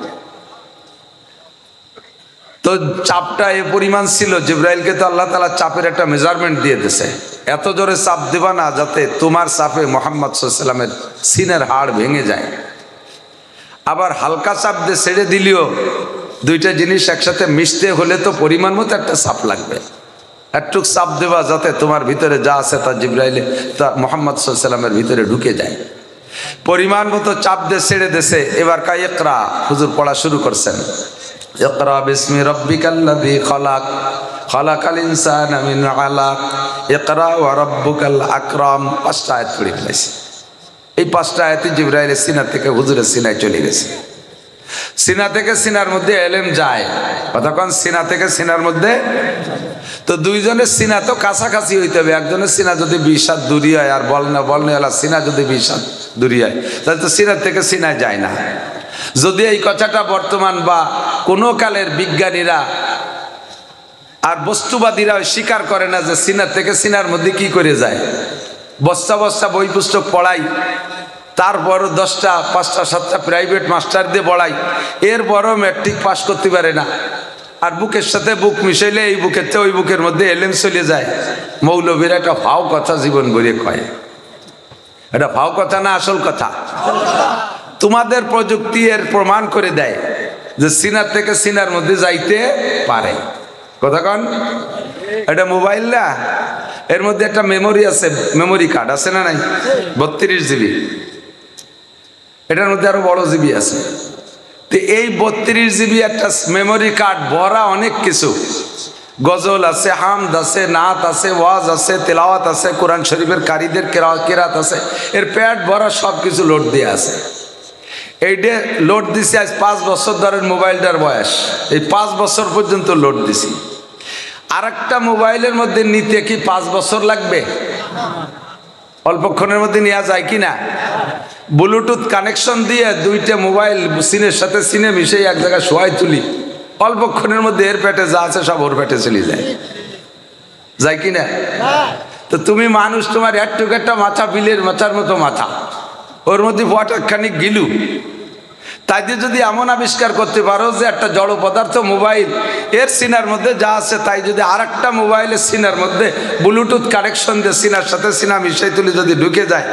S1: তো চাপটা এ পরিমাণ ছিল, জিবরাইলকে তো আল্লাহ তাআলা চাপের একটা মেজারমেন্ট দিয়ে দিয়েছে, এত জোরে চাপ দিবা না যাতে তোমার চাপে মুহাম্মদ সাল্লাল্লাহু আলাইহি ওয়াসাল্লামের সিনের হাড় ভেঙে যায়। আবার হালকা চাপ দিয়ে ছেড়ে দিলেও দুইটা জিনিস একসাথে মিশতে হলে তো পরিমাণ মতো একটা চাপ লাগবে। একটু চাপ দেবা যাতে তোমার ভিতরে যা আছে তা জিবরাইলে তা মুহাম্মদ সাল্লাল্লাহু আলাইহি ওয়াসাল্লামের ভিতরে ঢুকে যায়। পরিমাণ মতো চাপ দিয়ে ছেড়ে দিয়েছে। এবার ইকরা, হুজুর পড়া শুরু করছেন। ইকরা বিসমি রাব্বিকাল্লাযী খালাক খালাকাল ইনসানা মিন আলাক ইকরা ওয়া রাব্বুকাল আকরাম। 5টা আয়াত পড়ে ফেলেছি। এই 5টা আয়াতে জিবরাইলের সিনা থেকে হুজুরের সিনায় চলে গেছে। সিনা থেকে সিনার মধ্যে এলেম যায়, কতক্ষণ সিনা থেকে সিনার মধ্যে। তো দুইজনের সিনা তো কাছাকাছি হইতে হবে। একজনের সিনা যদি 20 হাত দূরি হয় আর বলনেওয়ালা সিনা যদি 20 হাত দূরি হয়, তাহলে তো সিনার থেকে সিনায় যায় না। যদি এই কথাটা বর্তমান বা কোনো কালের বিজ্ঞানীরা আর বস্তুবাদীরা স্বীকার করে না যে সিনার থেকে সিনার মধ্যে কি করে যায়, বস্তা বস্তা বই পুস্তক পড়াই, তারপরও 10টা 5টা 7টা প্রাইভেট মাস্টার দিয়ে পড়াই, এর বড় ম্যাট্রিক পাস করতে পারে না। আর বুকের সাথে বুক মিশাইলে এই বুকের চেয়ে ওই বুকের মধ্যে এলেম চলে যায়। মৌলবীরা একটা ফাও কথা জীবন ভরে কয়। এটা ফাও কথা না আসল কথা? তোমাদের প্রযুক্তি এর প্রমাণ করে দেয় যে সিনার থেকে সিনার মধ্যে যাইতে পারে। কতক্ষণ? এটা মোবাইল না, এর মধ্যে একটা মেমোরি আছে, মেমোরি কার্ড আছে না নাই? 32 GB। এটার মধ্যে আরো বড় জিবি আছে। তো এই 32 GB একটা মেমোরি কার্ড ভরা অনেক কিছু, গজল আছে, হামদ আছে, নাত আছে, ওয়াজ আছে, তেলাওয়াত আছে, কোরআন শরীফের কারীদের কেরাত আছে, এর প্যাড ভরা সব কিছু লোড দিয়ে আছে। এইটা লোড দিছি আজ 5 বছর ধরে মোবাইলটার বয়স, এই 5 বছর পর্যন্ত লোড দিছি। আর একটা মোবাইলের মধ্যে নিতে কি 5 বছর লাগবে? অল্পক্ষণের মধ্যে নেওয়া যায় কি না? ব্লুটুথ কানেকশন দিয়ে 2টা মোবাইল সিনের সাথে সিনে মিশে এক জায়গায় শোয়াই তুলি, অল্পক্ষণের মধ্যে এর পেটে যা আছে সব ওর পেটে চলে যায়, যায় কি না? তো তুমি মানুষ, তোমার একটুকু একটা মাথা, বিলের মাথার মতো মাথা, ওর মধ্যে ফটাখানিক গিলু, তাই দিয়ে যদি এমন আবিষ্কার করতে পারো যে একটা জড় পদার্থ মোবাইল, এর সিনার মধ্যে যা আছে তাই যদি আর একটা মোবাইলের সিনার মধ্যে ব্লুটুথ কানেকশন দিয়ে সিনার সাথে সিনা মিশাই তুলি যদি ঢুকে যায়,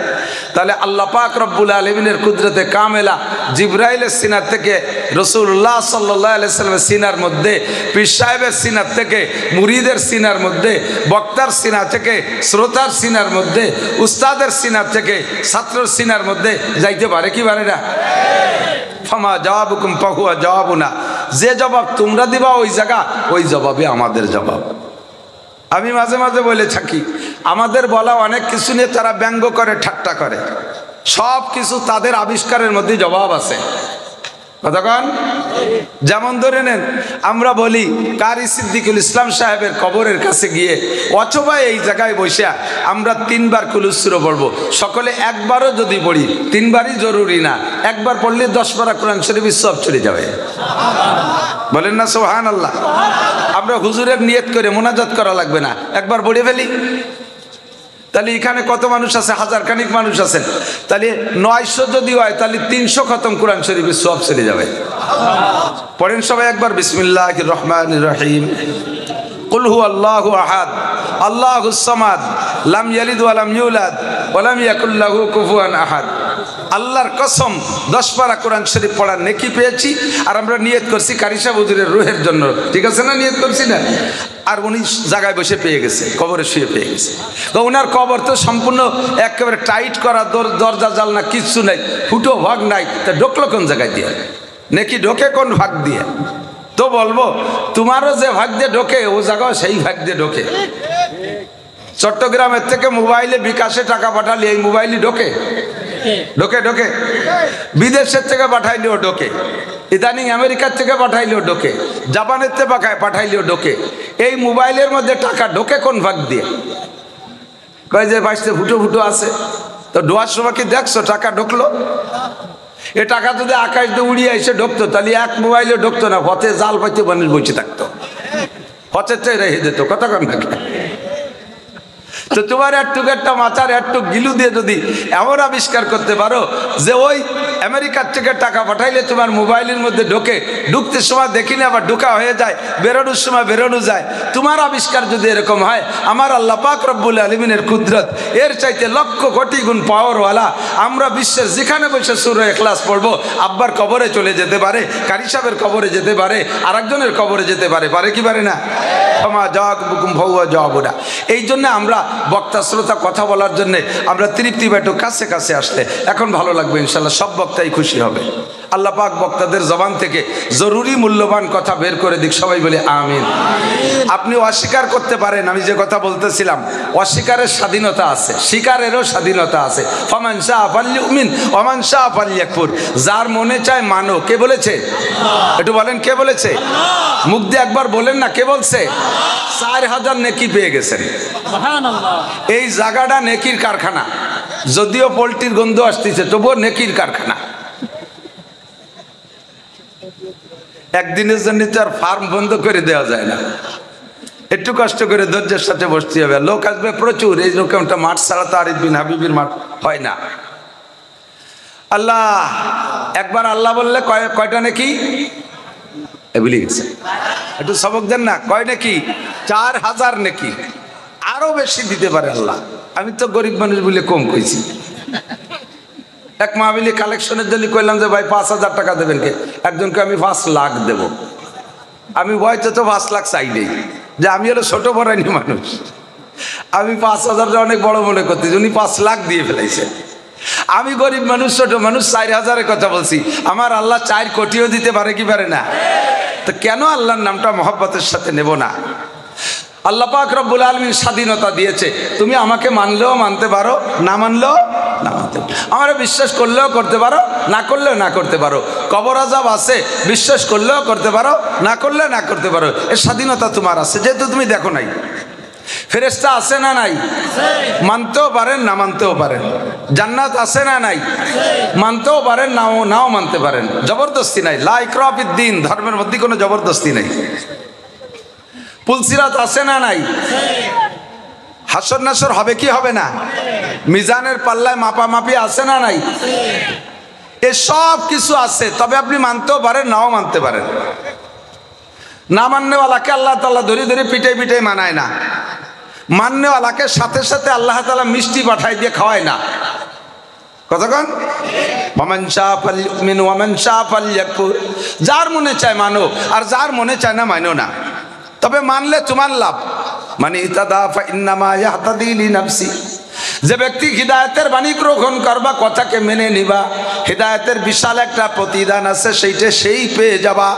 S1: তাহলে আল্লাহ পাক রব্বুল আলামিনের কুদরতে কামেলা জিবরাইলের সিনার থেকে রাসূলুল্লাহ সাল্লাল্লাহু আলাইহি ওয়াসাল্লামের সিনার মধ্যে, পীর সাহেবের সিনার থেকে মুরিদের সিনার মধ্যে, বক্তার সিনা থেকে শ্রোতার সিনার মধ্যে, উস্তাদের সিনার থেকে ছাত্রের সিনার মধ্যে যাইতে পারে কি পারে না? ফামা জবাবুকুম ফাহুয়া জবাবুনা। যে জবাব তোমরা দিবা ওই জায়গা, ওই জবাবই আমাদের জবাব। আমি মাঝে মাঝে বলে থাকি, আমাদের বলা অনেক কিছু নিয়ে তারা ব্যঙ্গ করে, ঠাট্টা করে, সব কিছু তাদের আবিষ্কারের মধ্যে জবাব আছে। কতক্ষণ? যেমন ধরে নেন, আমরা বলি কারি সিদ্দিকুল ইসলাম সাহেবের কবরের কাছে গিয়ে, অথবা এই জায়গায় বসে আমরা 3 বার কুলুসুরো পড়বো, সকলে একবারও যদি পড়ি, 3 বারই জরুরি না, একবার পড়লে 10 পারা কোরআন শরীফ সব চলে যাবে। বলেন না সুবহানাল্লাহ? আমরা হুজুরের নিয়ত করে মোনাজাত করা লাগবে না, একবার পড়ে ফেলি। তাহলে এখানে কত মানুষ আছে? 1000 খানিক মানুষ আছেন। তাহলে 900 যদি হয়, তাহলে 300 খতম কোরআন শরীফের সব চলে যাবে। পড়েন সবাই একবার, বিসমিল্লাহির রহমানির রহিম। কুল হুয়াল্লাহু আহাদ আল্লাহুস সামাদ লাম ইয়ালিদ ওয়া লাম ইউলাদ ওয়া লাম ইয়াকুল লাহু কুফুয়ান আহাদ। আল্লাহর কসম 10 পারা কোরআন শরীফ পড়ার নেকি পেয়েছি, আর আমরা নিয়ত করছি কারি সাহেব হুজুরের রূহের জন্য, ঠিক আছে না? নিয়ত করছি না? আর উনি জায়গায় বসে পেয়ে গেছে, কবরে শুয়ে পেয়ে গেছে। তো ওনার কবর তো সম্পূর্ণ একেবারে টাইট করা, দরজা জানলা কিচ্ছু নাই, ফুটো ভাগ নাই, তা ঢোকলো কোন জায়গায় দিয়ে? নেকি ঢোকে কোন ভাগ দিয়ে? তো বলবো তোমারও যে ভাগ দিয়ে ঢোকে, ও জায়গাও সেই ভাগ দিয়ে ঢোকে। চট্টগ্রামের থেকে মোবাইলে বিকাশে টাকা পাঠালে এই মোবাইলই ঢোকে, ঢোকে ঢোকে। বিদেশের থেকে পাঠাইলেও ঢোকে, ইদানিং আমেরিকার থেকে পাঠাইলেও ঢোকে, জাপানের থেকে পাঠাইলেও ঢোকে। এই মোবাইলের মধ্যে টাকা ঢোকে কোন ভাগ দিয়ে? কয় যে বাঁচতে ফুটো ফুটো আছে। তো ডোয়ার সময় কি দেখছো টাকা ঢুকলো? এ টাকা যদি আকাশ দিয়ে উড়িয়ে এসে ঢুকতো, তাহলে এক মোবাইলে ঢুকতো না, পথে জাল পাইতে মানুষ বসে থাকতো, পথের চেয়ে রেখে যেত। কতক্ষণ থাকে? তো তোমার একটুকু একটা মাথার একটু গিলু দিয়ে যদি এমন আবিষ্কার করতে পারো যে ওই আমেরিকার থেকে টাকা পাঠাইলে তোমার মোবাইলের মধ্যে ঢোকে, ঢুকতে সময় দেখিলে আবার ঢোকা হয়ে যায়, বেরোনোর সময় বেরোনো যায়, তোমার আবিষ্কার যদি এরকম হয়, আমার আল্লাহ পাক রব্বুল আলামিনের কুদরত এর চাইতে লক্ষ কোটি গুণ পাওয়ারওয়ালা। আমরা বিশ্বের যেখানে বসে সূরা ইখলাস পড়বো, আব্বার কবরে চলে যেতে পারে, কারি সাহেবের কবরে যেতে পারে, আরেকজনের কবরে যেতে পারে, পারে কি পারে না? ক্ষমা জাওয়াবুকুম ফাহুয়া জাওয়াবুনা। এই জন্য আমরা বক্তা শ্রোতা কথা বলার জন্য আমরা তৃপ্তি একটু কাছে কাছে আসলে এখন ভালো লাগবে ইনশাল্লাহ, সব বক্তাই খুশি হবে। আল্লাহ পাক বক্তাদের জবান থেকে জরুরি মূল্যবান কথা বের করে দিক, সবাই বলে আমিন। আপনি অস্বীকার করতে পারেন, আমি যে কথা বলতেছিলাম, অস্বীকারের স্বাধীনতা আছে, স্বীকারেরও স্বাধীনতা আছে। ফামান শাআ ফালইউমিন ওয়া মান শাআ ফালইয়াকফুর। যার মনে চায় মানো। কে বলেছে? একটু বলেন কে বলেছে? মুখ দিয়ে একবার বলেন না, কে বলছে? 4000 নেকি পেয়ে গেছেন। এই জায়গাটা নেকির কারখানা, যদিও পোল্ট্রির গন্ধ আসতেছে তবুও নেকির কারখানা। একদিনের জন্য তো আর ফার্ম বন্ধ করে দেওয়া যায় না, একটু কষ্ট করে ধৈর্যের সাথে বসতে হবে। লোক আসবে প্রচুর, এই রকমটা মাঠ ছাড়া তো আরিফ বিন হাবিবের মাঠ হয় না। আল্লাহ একবার আল্লাহ বললে কয়টা নেকি ভুলে গেছে, একটু সবক দেন না। কয় নেকি? 4000 নেকি, আরো বেশি দিতে পারে আল্লাহ। আমি তো গরিব মানুষ বলে কম কইছি। এক মাহফিলে কালেকশনের জন্য কইলাম যে ভাই 5000 টাকা দেবেন কে? একজনকে আমি 5 লাখ দেব। আমি বয়সে তো 5 লাখ চাই নেই, যে আমি হলো ছোট বড়াইনি মানুষ, আমি 5000 অনেক বড় মনে করতেছি, উনি 5 লাখ দিয়ে ফেলাইছে। আমি গরিব মানুষ, ছোট মানুষ, 4000-এর কথা বলছি। আমার আল্লাহ 4 কোটিও দিতে পারে কি পারে না? তো কেন আল্লাহর নামটা মহব্বতের সাথে নেব না? আল্লাহ পাক রব্বুল আলামিন স্বাধীনতা দিয়েছে, তুমি আমাকে মানলেও মানতে পারো, না মানলেও না মানতে পারো। আমার বিশ্বাস করলেও করতে পারো, না করলেও না করতে পারো। কবর আযাব আছে, বিশ্বাস করলেও করতে পারো, না করলেও না করতে পারো। এর স্বাধীনতা তোমার আছে, যেহেতু তুমি দেখো নাই। ফেরেশতা আছে না নাই? মানতেও পারেন, না মানতেও পারেন। জান্নাত আছে না নাই? মানতেও পারেন, নাও মানতে পারেন। জবরদস্তি নাই। লা ইকরাহা ফিদ-দীন, ধর্মের মধ্যে কোনো জবরদস্তি নাই। পুলসিরাত আছে না নাই? হাসর নাসর হবে কি হবে না? মিজানের পাল্লায় মাপামাপি আছে না নাই? এসব কিছু আছে, তবে আপনি মানতেও পারেন, নাও মানতে পারেন। না মাননেওয়ালাকে আল্লাহ তাআলা ধরে ধরে পিটাই পিটাই মানায় না, মাননেওয়ালাকে সাথে সাথে আল্লাহ তাআলা মিষ্টি পাঠায় দিয়ে খাওয়ায় না। কতক্ষণ? ওয়ামান শাআ ফালইউমিন ওয়া মান শাআ ফালইয়াকফুর। যার মনে চায় মানো, আর যার মনে চায় না মানো না। তবে মানলে তোমার লাভ। মানে ইতাদা ফা ইন্নামা ইয়াহতাদি লিনাফসি। যে ব্যক্তি হিদায়াতের বাণী গ্রহণ করবা, কথাকে মেনে নিবা, হিদায়াতের বিশাল একটা প্রতিদান আছে, সেইটা সেই পেয়ে যাবা।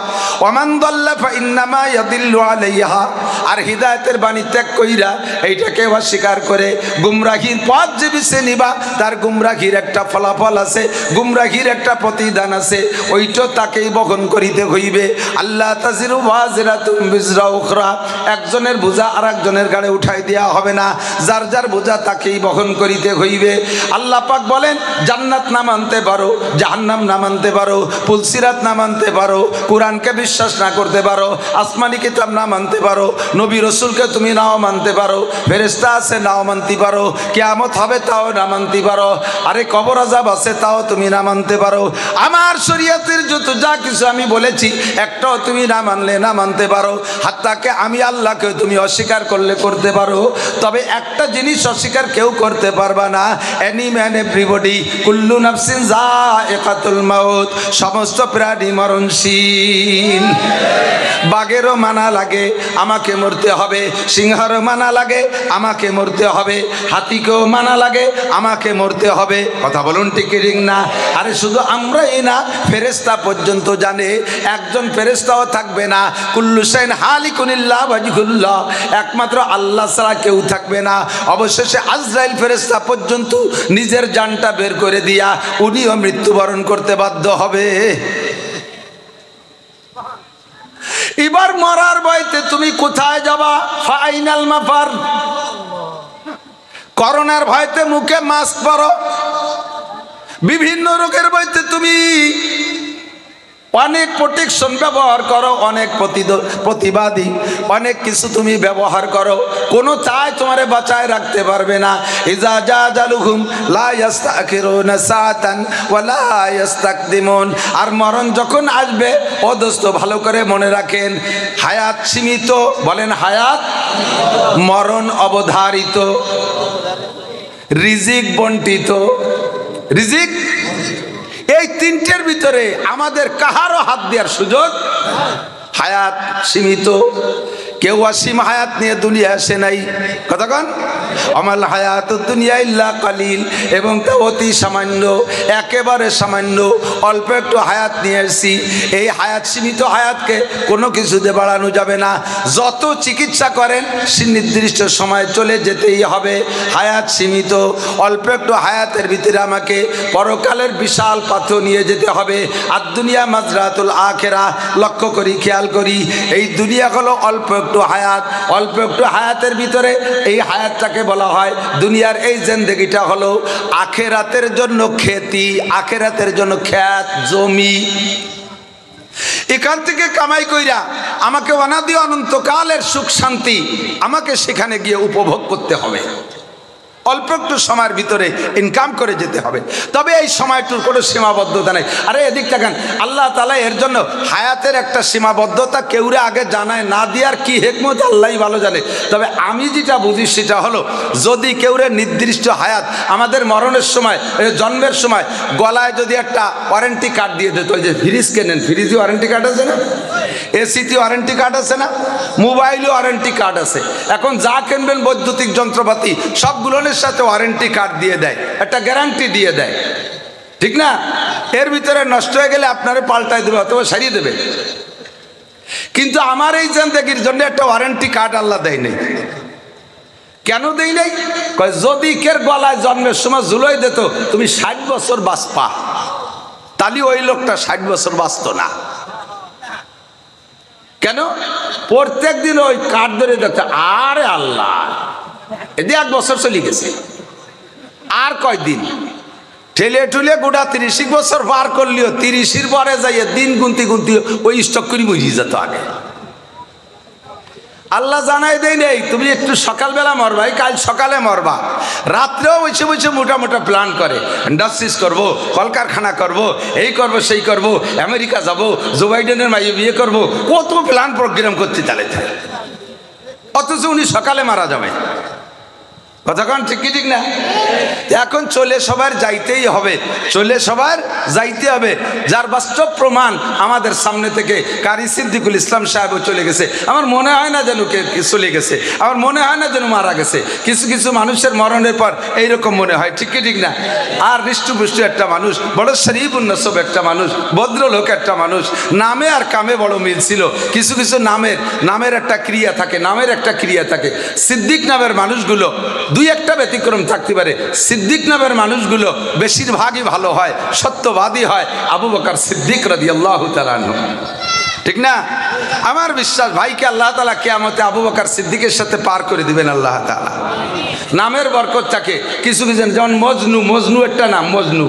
S1: ওয়ামান দাল্লা ফা ইন্নামা ইয়াদিল্লু আলাইহা। আর হিদায়াতের বাণী ত্যাগ কইরা এইটাকে অস্বীকার করে গুমরাহির পথ যে বেছে নিবা, তার গুমরাহির একটা ফলাফল আছে, গুমরাহির একটা প্রতিদান আছে, ওইটা তাকেই বহন করিতে হইবে। আল্লাহ তাজিরু ওয়াজিরাতুম বিজরা উখরা। একজনের বোঝা আর একজনের ঘাড়ে উঠাই দেওয়া হবে না, যার যার বোঝা তাকেই বহন করিতে হইবে। আল্লাহ পাক বলেন, জান্নাত না মানতে পারো, জাহান্নাম না মানতে পারো, পুলসিরাত না মানতে পারো, কোরআনকে বিশ্বাস না করতে পারো, আসমানি কিতাব না মানতে পারো, নবী রাসূলকে তুমি নাও মানতে পারো, ফেরেশতা আছে নাও মানতে পারো, কিয়ামত হবে তাও না মানতে পারো, আরে কবর আযাব আছে তাও তুমি না মানতে পারো। আমার শরীয়তের যত যা কিছু আমি বলেছি একটাও তুমি না মানলে না মানতে পারো। হাত্তাকে আমি আল্লাহকে তুমি অস্বীকার করলে করতে পারো, তবে একটা জিনিস অস্বীকার কেউ করতে পারবা না। এনি ম্যান এভরিবডি, কুল্লু নাফসিন যায়িকাতুল মাউত। সমস্ত প্রাণী মরণশীল। বাঘেরও মানা লাগে আমাকে মরতে হবে, সিংহেরও মানা লাগে আমাকে মরতে হবে, হাতিকেও মানা লাগে আমাকে মরতে হবে। কথা বলুন ঠিক কি ঠিক না? আরে শুধু আমরাই না, ফেরেশতা পর্যন্ত জানে। একজন ফেরেশতাও থাকবে না। কুল্লু শাইইন হালিকুন ইল্লা ওয়াজহুল্লাহ। একমাত্র আল্লাহ ছাড়া কেউ থাকবে না। অবশেষে আজরাইল ফেরেশতা পর্যন্ত নিজের জানটা বের করে দিয়া উনিও মৃত্যুবরণ করতে বাধ্য হবে। এবার মরার ভয়তে তুমি কোথায় যাবা? ফাইনাল মাফার। করোনার ভয়তে মুখে মাস্ক পরো, বিভিন্ন রোগের ভয়তে তুমি অনেক প্রোটেকশন ব্যবহার করো, অনেক প্রতিবাদী অনেক কিছু তুমি ব্যবহার করো, কোনো তাই তোমারে বাঁচায় রাখতে পারবে না। ইজা জাজালুহুম লা ইস্তাখিরুনা সাআতান ওয়া লা ইস্তাকদিমুন। আর মরণ যখন আসবে, ও দোস্ত ভালো করে মনে রাখেন, হায়াত সীমিত, বলেন হায়াত, মরণ অবধারিত, রিজিক বন্টিত। রিজিক এই তিনটের ভিতরে আমাদের কাহারও হাত দেওয়ার সুযোগ। হায়াত সীমিত, কেউ অসীম হায়াত নিয়ে দুনিয়া আসে নাই। কতক্ষণ? আমাল হায়াতুদ দুনিয়া ইল্লা কালিল, এবং তা অতি সামান্য, একেবারে সামান্য, অল্প একটু হায়াত নিয়ে এসেছি। এই হায়াত সীমিত হায়াতকে কোনো কিছুতে বাড়ানো যাবে না। যত চিকিৎসা করেন সে নির্দিষ্ট সময় চলে যেতেই হবে। হায়াত সীমিত, অল্প একটু হায়াতের ভিতরে আমাকে পরকালের বিশাল পাথর নিয়ে যেতে হবে। আর দুনিয়া মাজরাতুল আখিরা, লক্ষ্য করি, খেয়াল করি, এই দুনিয়া হলো অল্প একটু হায়াত। অল্প একটু হায়াতের ভিতরে এই হায়াতটাকে বলা হয় দুনিয়ার এই জিন্দেগিটা হলো আখিরাতের জন্য খেতি, আখিরাতের জন্য খেত জমি। এখান থেকে কামাই কইরা আমাকে অনাদি অনন্তকালের সুখ শান্তি আমাকে সেখানে গিয়ে উপভোগ করতে হবে। অল্প একটু সময়ের ভিতরে ইনকাম করে যেতে হবে, তবে এই সময়টুর কোনো সীমাবদ্ধতা নেই। আরে এদিক দেখেন, আল্লাহ তাআলা এর জন্য হায়াতের একটা সীমাবদ্ধতা কেউরে আগে জানায় না দিয়ার কি হিকমত আল্লাহই ভালো জানে। তবে আমি যেটা বুঝি সেটা হলো, যদি কেউরে নির্দিষ্ট হায়াত আমাদের মরণের সময়, জন্মের সময় গলায় যদি একটা ওয়ারেন্টি কার্ড দিয়ে দিত, ওই যে ফ্রিজ কেনেন, ফ্রিজে ওয়ারেন্টি কার্ড আছে না, এসিতে ওয়ারেন্টি কার্ড আছে না, মোবাইলে ওয়ারেন্টি কার্ড আছে, এখন যা কিনবেন বৈদ্যুতিক যন্ত্রপাতি সবগুলোর সাথে ওয়ারেন্টি কার্ড দিয়ে দেয়, একটা গ্যারান্টি দিয়ে দেয়, ঠিক না? এর ভিতরে নষ্ট হয়ে গেলে আপনারে পাল্টাই দেবে অথবা সারিয়ে দেবে। কিন্তু আমার এই জিন্দেগির জন্য একটা ওয়ারেন্টি কার্ড আল্লাহ দেয় নাই। কেন দেই নাই? যদি কের গলায় জন্মের সময় জুলাই দিত তুমি 60 বছর বাঁচপা, তাহলে ওই লোকটা 60 বছর বাঁচত না। কেন? প্রত্যেক দিন ওই কার্ড ধরে দেখতে, আরে আল্লাহ এদি 1 বছর চলে গেছে, আর কয়দিন ঠেলে ঠুলে গোটা 30 বছর পার করলিও 30-এর পরে যাইয়ে দিন গুনতি গুনতি ওই স্টক করে মরিয়ে যেত আগে। আল্লাহ জানাই দেই নেই তুমি একটু সকালবেলা মরবা, কাল সকালে মরবা, রাত্রেও বসে বসে মোটা মোটা প্ল্যান করে, ইন্ডাস্ট্রিজ করবো, কলকারখানা করবো, এই করবো সেই করবো, আমেরিকা যাবো, জো বাইডেনের মাইয়ে বিয়ে করবো, কত প্ল্যান প্রোগ্রাম করতে চালাইতে, অথচ উনি সকালে মারা যাবে। কতক্ষণ ঠিক কি ঠিক না? এখন চলে সবার যাইতেই হবে, চলে সবার যাইতে হবে। যার বাস্তব প্রমাণ আমাদের সামনে থেকে কারি সিদ্দিকুল ইসলাম সাহেবও চলে গেছে। আমার মনে হয় না যেন কে চলে গেছে, আমার মনে হয় না যেন মারা গেছে। কিছু কিছু মানুষের মরণের পর এইরকম মনে হয়, ঠিক কি ঠিক না? আর হৃষ্টপুষ্ট একটা মানুষ, বড় শরীফুন নসব একটা মানুষ, ভদ্রলোক একটা মানুষ, নামে আর কামে বড় মিল ছিল। কিছু কিছু নামের একটা ক্রিয়া থাকে, নামের একটা ক্রিয়া থাকে। সিদ্দিক নামের মানুষগুলো দুই একটা ব্যতিক্রম থাকতে পারে, সিদ্দিক নামের মানুষগুলো বেশিরভাগই ভালো হয়, সত্যবাদী হয়। আবু বকর সিদ্দিক রাদিয়াল্লাহু তাআলা আনহু, ঠিক না? আমার বিশ্বাস ভাইকে আল্লাহ তাআলা কিয়ামতে আবু বকর সিদ্দিকের সাথে পার করে দিবেন আল্লাহ তাআলা। নামের বরকত থাকে। কিছু কিছু যেমন মজনু একটা নাম, মজনু,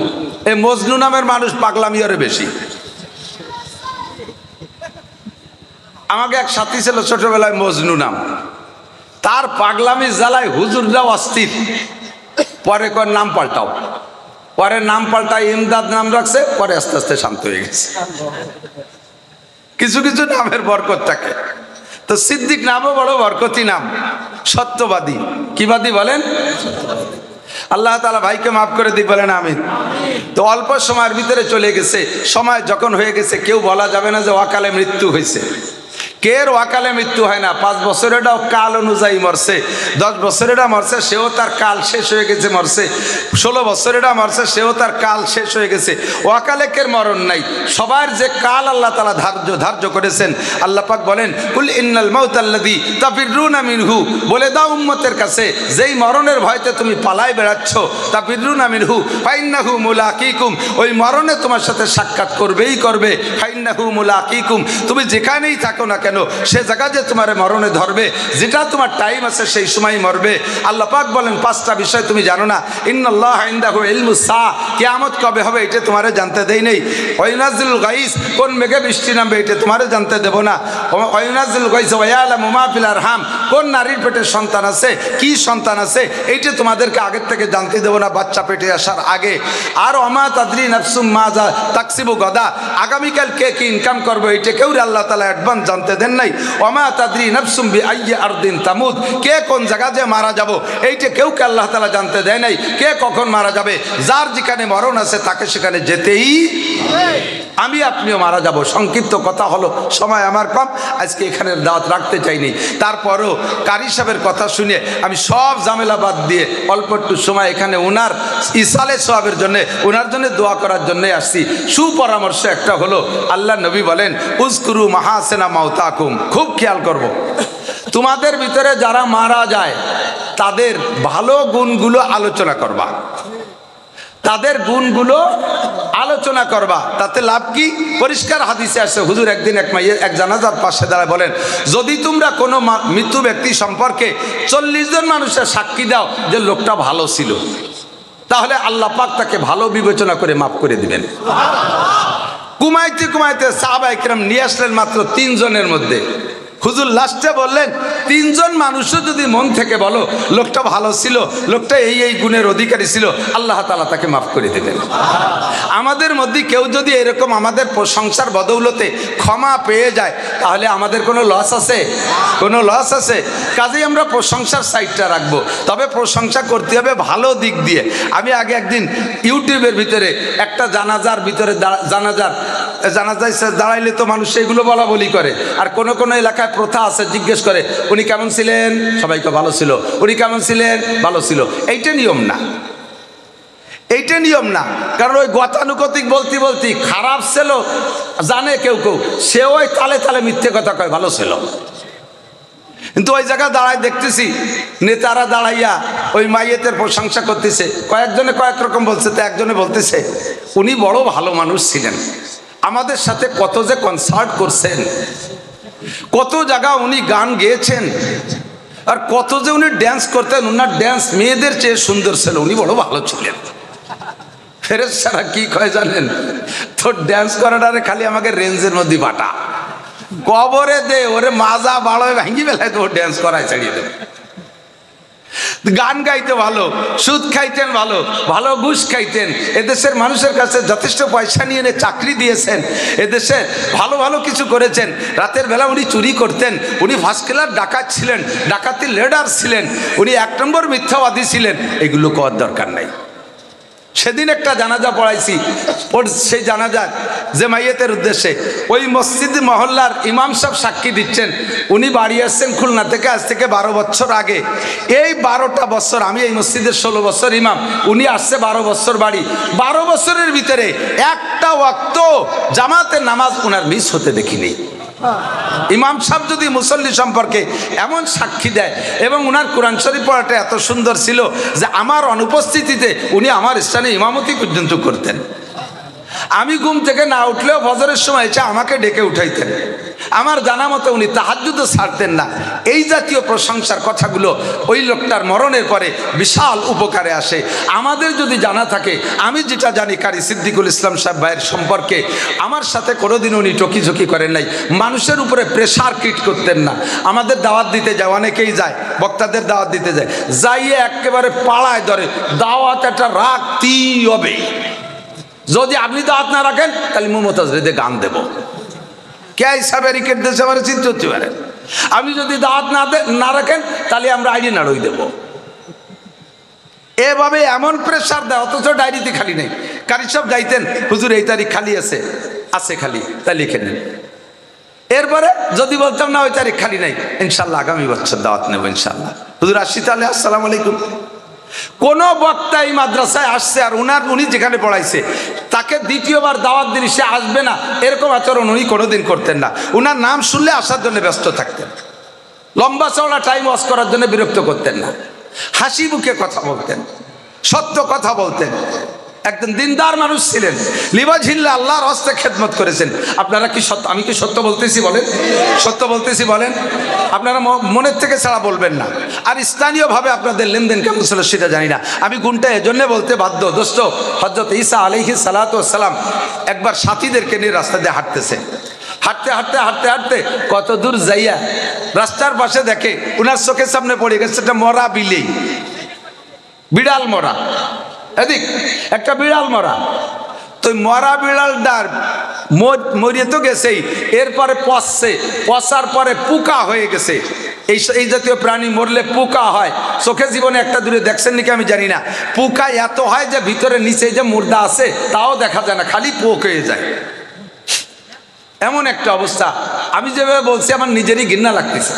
S1: এই মজনু নামের মানুষ পাগলামি আরে বেশি। আমাকে এক সাথী ছিল ছোটবেলায় মজনু নাম, তার পাগলামি জ্বালায় হুজুররাও অস্থির, পরে কর নাম পাল্টাও, পরে নাম পাল্টায় ইমদাদ নাম রাখছে, পরে আস্তে আস্তে শান্ত হয়ে গেছে। কিছু কিছু নামের বরকত থাকে। তো সিদ্দিক নামও বড় বরকতি নাম, সত্যবাদী। কি বাদী বলেন? আল্লাহ তাআলা ভাইকে মাফ করে দিক, বলেন আমিন। তো অল্প সময়ের ভিতরে চলে গেছে, সময় যখন হয়ে গেছে কেউ বলা যাবে না যে অকালে মৃত্যু হয়েছে। কের ওয়াকালে মৃত্যু হয় না। 5 বছরেরটাও কাল অনুযায়ী মরছে, 10 বছরেরটা মরছে, সেও তার কাল শেষ হয়ে গেছে মরছে, 16 বছরেরটা মরছে, সেও তার কাল শেষ হয়ে গেছে। ওয়াকালে কের মরণ নাই। সবার যে কাল আল্লাহ তাআলা ধার্য করেছেন, আল্লাহ পাক বলেন কুল ইন্নাল মাউতাল্লাযী তাফিরুনা মিনহু, বলে দাও উম্মতের কাছে যেই মরণের ভয়তে তুমি পালাই বেড়াচ্ছ, তাফিরুনা মিনহু ফাইন্নাহু মুলাকিকুম, ওই মরণে তোমার সাথে সাক্ষাৎ করবেই করবে। ফাইন্নাহু মুলাকিকুম, তুমি যেখানেই থাকো না কেন সে জায়গা যে তোমার মরণে ধরবে, যেটা তোমার টাইম আছে সেই সময় মরবে। আল্লাহ পাক বলেন 5টা বিষয় তুমি জানো না। ইন্নাল্লাহা ইনদাহু ইলমুস সাআ, কিয়ামত কবে হবে এটা তোমারে জানতে দেই নেই। ওয়াইনাজিলুল গাইস, কোন মেঘে বৃষ্টি নামবে এটা তোমারে জানতে দেব না। ওয়াইনাজিলুল গাইস ওয়া ইয়ালামু মা ফিল আরহাম, কোন নারীর পেটে সন্তান আছে, কি সন্তান আছে, এইটা তোমাদেরকে আগের থেকে জানতে দেব না, বাচ্চা পেটে আসার আগে। আর ওমা তাদরি নাফসুম মাজা তাকসিবু গাদা, আগামীকাল কে কি ইনকাম করবে এটা কেউ আল্লাহ তাআলা অ্যাডভান্স জানতে দেন নাই, ওমা তাদরি নাফসুম বিআইয়ি আরদিন তামুত, কে কোন জায়গা যে মারা যাব এইটা কেউ কে আল্লাহ তাআলা জানতে দেয় নাই, কে কখন মারা যাবে। যার যেখানে মরণ আছে তাকে সেখানে যেতেই, আমি আপনিও মারা যাব। সংক্ষিপ্ত কথা হলো, সময় আমার কম, আজকে এখানে দাওয়াত রাখতে চাইনি। তারপরও কারি সাহেবের কথা শুনে আমি সব ঝামেলা বাদ দিয়ে অল্প একটু সময় এখানে ওনার ইসালে সওয়াবের জন্য, ওনার জন্য দোয়া করার জন্য আসছি। সুপরামর্শ একটা হলো, আল্লাহ নবী বলেন উযকুরু মাহাসিনা মাউতাকুম, খুব খেয়াল করব, তোমাদের ভিতরে যারা মারা যায় তাদের ভালো গুণগুলো আলোচনা করবা, তাদের গুণগুলো আলোচনা করবা। তাতে লাভ কি? পরিষ্কার হাদিসে আসছে, হুজুর একদিন এক জানাজার পাশে দাঁড়ায় বলেন, যদি তোমরা কোনো মৃত্যু ব্যক্তি সম্পর্কে 40 জন মানুষের সাক্ষী দাও যে লোকটা ভালো ছিল, তাহলে আল্লাহ পাক তাকে ভালো বিবেচনা করে মাফ করে দিবেন। কুমাইতে কুমাইতে সাহাবায়ে কেরাম নিয়ে আসলেন মাত্র 3 জনের মধ্যে। হুজুর লাস্টে বললেন, 3 জন মানুষও যদি মন থেকে বলো লোকটা ভালো ছিল, লোকটা এই গুণের অধিকারী ছিল, আল্লাহ তাআলা তাকে মাফ করে দেবেন। আমাদের মধ্যে কেউ যদি এরকম আমাদের প্রশংসার বদৌলতে ক্ষমা পেয়ে যায়, তাহলে আমাদের কোনো লস আছে? কোনো লস আছে? কাজেই আমরা প্রশংসার সাইডটা রাখবো, তবে প্রশংসা করতে হবে ভালো দিক দিয়ে। আমি আগে একদিন ইউটিউবের ভিতরে একটা জানাজার ভিতরে জানাজায় দাঁড়াইলে তো মানুষ সেগুলো বলা বলি করে, আর কোনো কোনো এলাকায় প্রথা আছে, জিজ্ঞেস করে উনি কেমন ছিলেন, সবাইকে ভালো ছিল, উনি কেমন ছিলেন, ভালো ছিল। এইটা নিয়ম না, এইটা নিয়ম না। কারণ ওই গতানুগতিক বলতে খারাপ ছিল জানে কেউ কেউ, সে ওই তালে তালে মিথ্যে কথা কয় ভালো ছিল। কিন্তু ওই জায়গায় দাঁড়ায় দেখতেছি নেতারা দাঁড়াইয়া ওই মাইয়েতের প্রশংসা করতেছে, কয়েকজনে কয়েক রকম বলছে। তো একজনে বলতেছে উনি বড় ভালো মানুষ ছিলেন, আমাদের সাথে কত যে কনসার্ট করছেন, কত জায়গা উনি গান গেয়েছেন, আর কত যে উনি ড্যান্স করতেন, ওনার ড্যান্স মেয়েদের চেয়ে সুন্দর ছিল, উনি বড় ভালো ছিলেন। ফেরেশতারা কি কয় জানেন? তোর ড্যান্স করাটারে খালি আমাকে রেঞ্জের মধ্যে বাটা, কবরে দে, ওরে মাজা বাড়ায় ভাঙ্গি বেলায় তো ড্যান্স করায় ছাড়িয়ে দেবে। গান গাইতে ভালো, সুদ খাইতেন ভালো, ভালো ঘুষ খাইতেন, এদেশের মানুষের কাছে যথেষ্ট পয়সা নিয়ে এনে চাকরি দিয়েছেন, এদেশে ভালো ভালো কিছু করেছেন। রাতের বেলা উনি চুরি করতেন, উনি ফার্স্ট ক্লাস ডাকাত ছিলেন, ডাকাতি লিডার ছিলেন, উনি 1 নম্বর মিথ্যাবাদী ছিলেন। এগুলো করার দরকার নাই। সেদিন একটা জানাজা পড়াইছি, সেই জানাজা যে মাইয়েতের উদ্দেশ্যে ওই মসজিদ মহল্লার ইমাম সাহেব সাক্ষী দিচ্ছেন। উনি বাড়ি আসছেন খুলনা থেকে, আজ থেকে 12 বছর আগে। এই 12টা বছর আমি এই মসজিদের 16 বছর ইমাম, উনি আসছে 12 বছর বাড়ি। 12 বছরের ভিতরে একটা ওয়াক্ত জামাতের নামাজ উনার মিস হতে দেখিনি। ইমাম সাহেব যদি মুসল্লি সম্পর্কে এমন সাক্ষী দেয়, এবং উনার কোরআন শরীফ পড়াটা এত সুন্দর ছিল যে আমার অনুপস্থিতিতে উনি আমার স্থানে ইমামতি পর্যন্ত করতেন। আমি ঘুম থেকে না উঠলেও ফজরের সময় এসে আমাকে ডেকে উঠাইতেন। আমার জানা মতো উনি তাহাজ্জুদও ছাড়তেন না। এই জাতীয় প্রশংসার কথাগুলো ওই লোকটার মরণের পরে বিশাল উপকারে আসে। আমাদের যদি জানা থাকে, আমি যেটা জানি কারি সিদ্দিকুল ইসলাম সাহেব ভাইয়ের সম্পর্কে, আমার সাথে কোনোদিন উনি টকিঝকি করেন নাই, মানুষের উপরে প্রেশার ক্রিয়েট করতেন না। আমাদের দাওয়াত দিতে যায়, অনেকেই যায়, বক্তাদের দাওয়াত দিতে যায়, যাইয়ে একেবারে পাড়ায় ধরে দাওয়াত একটা রাখতেই হবে। যদি আপনি দাওয়াত না রাখেন তাহলে মুমতাজরিদে গান দেব, কে হিসাবে রিকেট দেশে আমার চিন্তা হতে পারে। আপনি যদি দাওয়াত না রাখেন তাহলে আমরা আইডি নাড়ই দেব। এভাবে এমন প্রেশার দেয়, অথচ ডায়েরিতে খালি নেই। কারি সাহেব যাইতেন, হুজুর এই তারিখ খালি আছে খালি, তা লিখে নেন। এরপরে যদি বলতাম না ওই তারিখ খালি নাই, ইনশাল্লাহ আগামী বছর দাওয়াত নেব ইনশাল্লাহ। হুজুর আসছি তাহলে, আসসালামু আলাইকুম। কোন বক্তা এই মাদ্রাসায় আসছে আর উনি যেখানে পড়াইছে তাকে দ্বিতীয়বার দাওয়াত দিলে সে আসবে না, এরকম আচরণ উনি কোনোদিন করতেন না। উনার নাম শুনলে আসার জন্য ব্যস্ত থাকতেন, লম্বা চওড়া টাইম ওয়াস করার জন্য বিরক্ত করতেন না, হাসি মুখে কথা বলতেন, সত্য কথা বলতেন। একজন দিনদার মানুষ ছিলেন, লিবাজিল্লা আল্লাহর হস্তে খেদমত করেছেন। আপনারা কি সত্য, আমি কি সত্য বলতেছি বলেন? সত্য বলতেছি বলেন? আপনারা মনের থেকে ছাড়া বলবেন না। আর স্থানীয়ভাবে আপনাদের লেনদেন কেমন ছিল সেটা জানি না, আমি গুণটা এজন্য বলতে বাধ্য। দোস্ত, হযরত ঈসা আলাইহিস সালাতু ওয়াস সালাম একবার সাথীদেরকে নিয়ে রাস্তা দিয়ে হাঁটতেছে। হাঁটতে হাঁটতে হাঁটতে হাঁটতে কত দূর যাইয়া রাস্তার পাশে দেখে উনার চোখের সামনে পড়ে গেছে একটা মরা বিলেই, বিড়াল মরা। এদিক একটা বিড়াল মরা। তো মরা বিড়ালটার মরিয়ে তো গেছেই, এরপরে পচার পরে পোকা হয়ে গেছে। এই জাতীয় প্রাণী মরলে পোকা হয়, চোখে জীবনে একটা দূরে দেখছেন নাকি আমি জানি না। পোকা এত হয় যে ভিতরে নিচে যে মুর্দা আছে তাও দেখা যায় না, খালি পোক হয়ে যায়, এমন একটা অবস্থা। আমি যেভাবে বলছি আমার নিজেরই ঘৃণা লাগতেছে।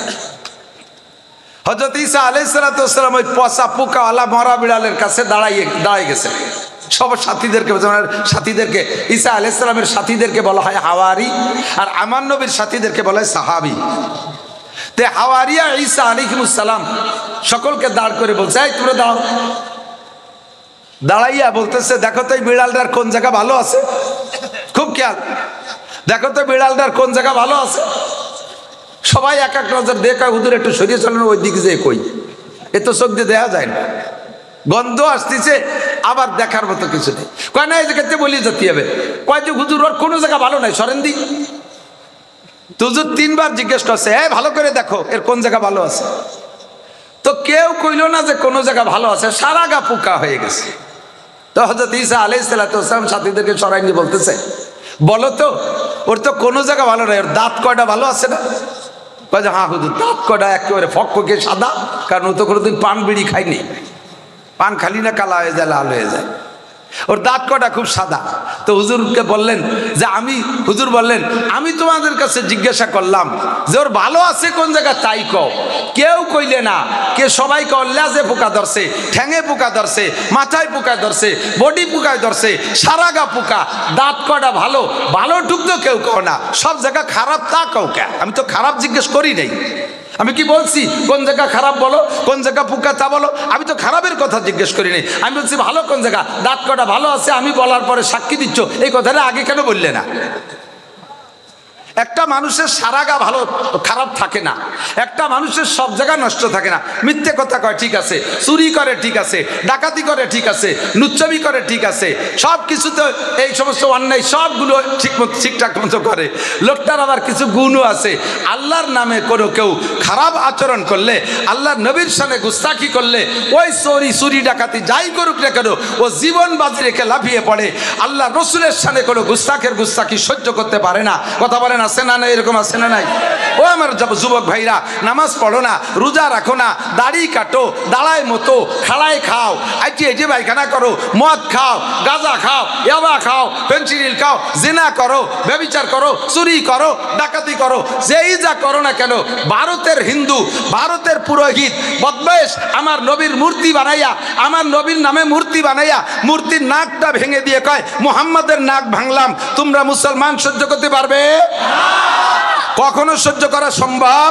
S1: হযরত ঈসা আলাইহিস সালাম ওই পচা পোকাওয়ালা মরা বিড়ালের কাছে দাঁড়াই গেছে। সব সাথীদেরকে ঈসা আলাইহিস সালামের সাথীদেরকে বলা হয় হাওয়ারি, আর আমার নবীর সাথীদেরকে বলা হয় সাহাবী। তে হাওয়ারিয়া ঈসা আলাইহিস সালাম সকলকে দাঁড় করে বলছে, এই তোমরা দাও। দাঁড়াইয়া বলতেছে, দেখো তো এই বিড়ালটার কোন জায়গা ভালো আছে, খুব খেয়াল, দেখো তো বিড়ালটার কোন জায়গা ভালো আছে। সবাই এক এক নজর দেখা, হুজুর একটু সরিয়ে চলেন ওই দিকে যে কই, এ তো চোখ দিয়ে দেখা যায় না, গন্ধ আসতেছে, আবার দেখার মতো কিছু নেই। কয় না এই জায়গাতে বলি যেতে হবে। কয় যে হুজুর ওর কোনো জায়গা ভালো নাই, সরেন দি। তো হুজুর 3 বার জিজ্ঞেস করছে, হ্যাঁ ভালো করে দেখো এর কোন জায়গা ভালো আছে। তো কেউ কইল না যে কোনো জায়গা ভালো আছে, সারা গা পোকা হয়ে গেছে। তো হযরত ঈসা আলাইহিস সালাম সাথীদেরকে সরাই নিয়ে বলতেছে, বলো তো ওর তো কোনো জায়গা ভালো নাই, ওর দাঁত কয়টা ভালো আছে না? কয় যে হ্যাঁ হুজুর দাঁত কয়টা একেবারে ফকফকে সাদা, কারণ ও তো কোনোদিন পান বিড়ি খায়নি, পান খালি না কালা হয়ে যায়, লাল হয়ে যায়, ওর দাঁত কটা খুব সাদা। তো হুজুরকে বললেন যে হুজুর বললেন আমি তোমাদের কাছে জিজ্ঞাসা করলাম যে ওর ভালো আছে কোন জায়গা, তাই কও। কেউ কইলে না, সবাই কও লেজে পোকা ধরছে, ঠ্যাঙে পোকা ধরছে, মাথায় পোকা ধরছে, বডি পোকায় ধরছে, সারা গা পোকা, দাঁত কটা ভালো, ভালো টুক তো কেউ কও না, সব জায়গা খারাপ তা কও কে? আমি তো খারাপ জিজ্ঞেস করি নাই, আমি কি বলছি কোন জায়গা খারাপ বলো, কোন জায়গা পোকা তা বলো, আমি তো খারাপের কথা জিজ্ঞেস করি নাই। আমি বলছি ভালো কোন জায়গা, দাঁত কটা ভালো আছে, আমি বলার পরে সাক্ষী দিচ্ছ, এই কথাটা আগে কেন বললে না? একটা মানুষের সারা গা ভালো খারাপ থাকে না, একটা মানুষের সব জায়গা নষ্ট থাকে না। মিথ্যে কথা কয় ঠিক আছে, চুরি করে ঠিক আছে, ডাকাতি করে ঠিক আছে, লুচ্চামি করে ঠিক আছে, সব কিছুতে এই সমস্ত অন্যায় সবগুলো ঠিকঠাক মতো করে। লোকটার আবার কিছু গুণও আছে। আল্লাহর নামে কোনো কেউ খারাপ আচরণ করলে, আল্লাহর নবীর সামনে গুস্তাখি করলে, ওই চুরি ডাকাতি যাই করুক না কেন, ও জীবন বাজি রেখে লাফিয়ে পড়ে। আল্লাহ রসুলের সামনে কোনো গুস্তাখি সহ্য করতে পারে না। কথা বলেন আছে না? এরকম আছে না নাই? ও আমার যুবক ভাইরা, নামাজ পড়ো না, রোজা রাখো না, দাড়ি কাটো, দাঁড়ায় মতো, খাড়ায় খাও, আইটি পায়খানা করো, মদ খাও, গাঁজা খাও, ইয়াবা খাও, পেনসিডিল খাও, জিনা করো, ব্যভিচার করো, চুরি করো, ডাকাতি করো, যেই যা করো না কেন, ভারতের হিন্দু, ভারতের পুরোহিত বদমাইশ আমার নবীর মূর্তি বানাইয়া, আমার নবীর নামে মূর্তি বানাইয়া মূর্তির নাকটা ভেঙে দিয়ে কয় মুহাম্মাদের নাক ভাঙলাম। তোমরা মুসলমান সহ্য করতে পারবে? কখনো সহ্য করা সম্ভব?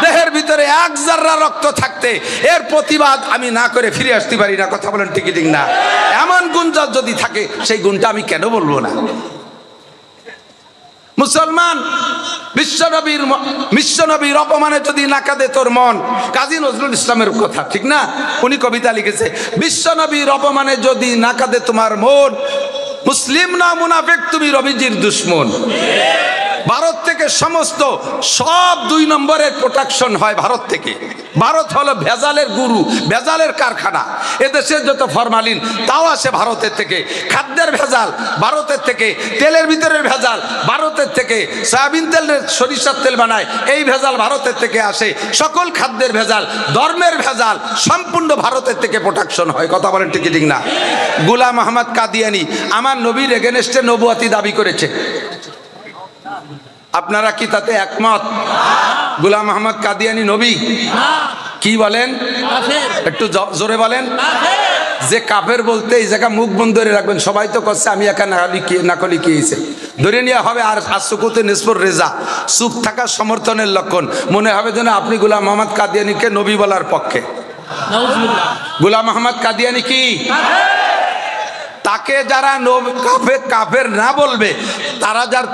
S1: দেহের ভিতরে এক জাররা রক্ত থাকতে এর প্রতিবাদ আমি না করে ফিরে আসতে পারি না। কথা বলেন ঠিক ঠিক না? এমন গুণ যদি থাকে সেই গুণটা আমি কেন বলবো না? মুসলমান বিশ্বনবীর অপমানে যদি না কাঁদে তোর মন, কাজী নজরুল ইসলামের কথা ঠিক না? উনি কবিতা লিখেছে, বিশ্বনবীর অপমানে যদি না কাঁদে তোমার মন, মুসলিম না মুনাফিক তুমি রবিজির দুশ্মন। ভারত থেকে সমস্ত সব 2 নম্বরের প্রোডাকশন হয় ভারত থেকে। ভারত হলো ভেজালের গুরু, ভেজালের কারখানা। এদেশের যত ফরমালিন তাও আসে ভারতের থেকে, খাদ্যের ভেজাল ভারতের থেকে, তেলের ভিতরের ভেজাল ভারতের থেকে, সয়াবিন তেলের সরিষার তেল বানায় এই ভেজাল ভারতের থেকে আসে, সকল খাদ্যের ভেজাল, ধর্মের ভেজাল সম্পূর্ণ ভারতের থেকে প্রোডাকশন হয়। কথা বলেন ঠিক ঠিক না? গোলাম আহমদ কাদিয়ানি আমার নবীর এগেনস্টে নবুয়তি দাবি করেছে। আপনারা কি তাতে একমত? গোলাম আহমদ কাদিয়ানি নবী? কি বলেন? একটু জোরে বলেন। যে কাফের বলতে এই জায়গা মুখ বন্ধ করে রাখবেন। সবাই তো করছে আমি একা নাকলি কিয়েছে ধরে নেওয়া হবে। আর আসুকুতে নিসপুর রেজা, চুপ থাকার সমর্থনের লক্ষণ। মনে হবে যেন আপনি গোলাম আহমদ কাদিয়ানিকে নবী বলার পক্ষে। গোলাম আহমদ কাদিয়ানি কি? তাকে যারা কাফের না বলবে,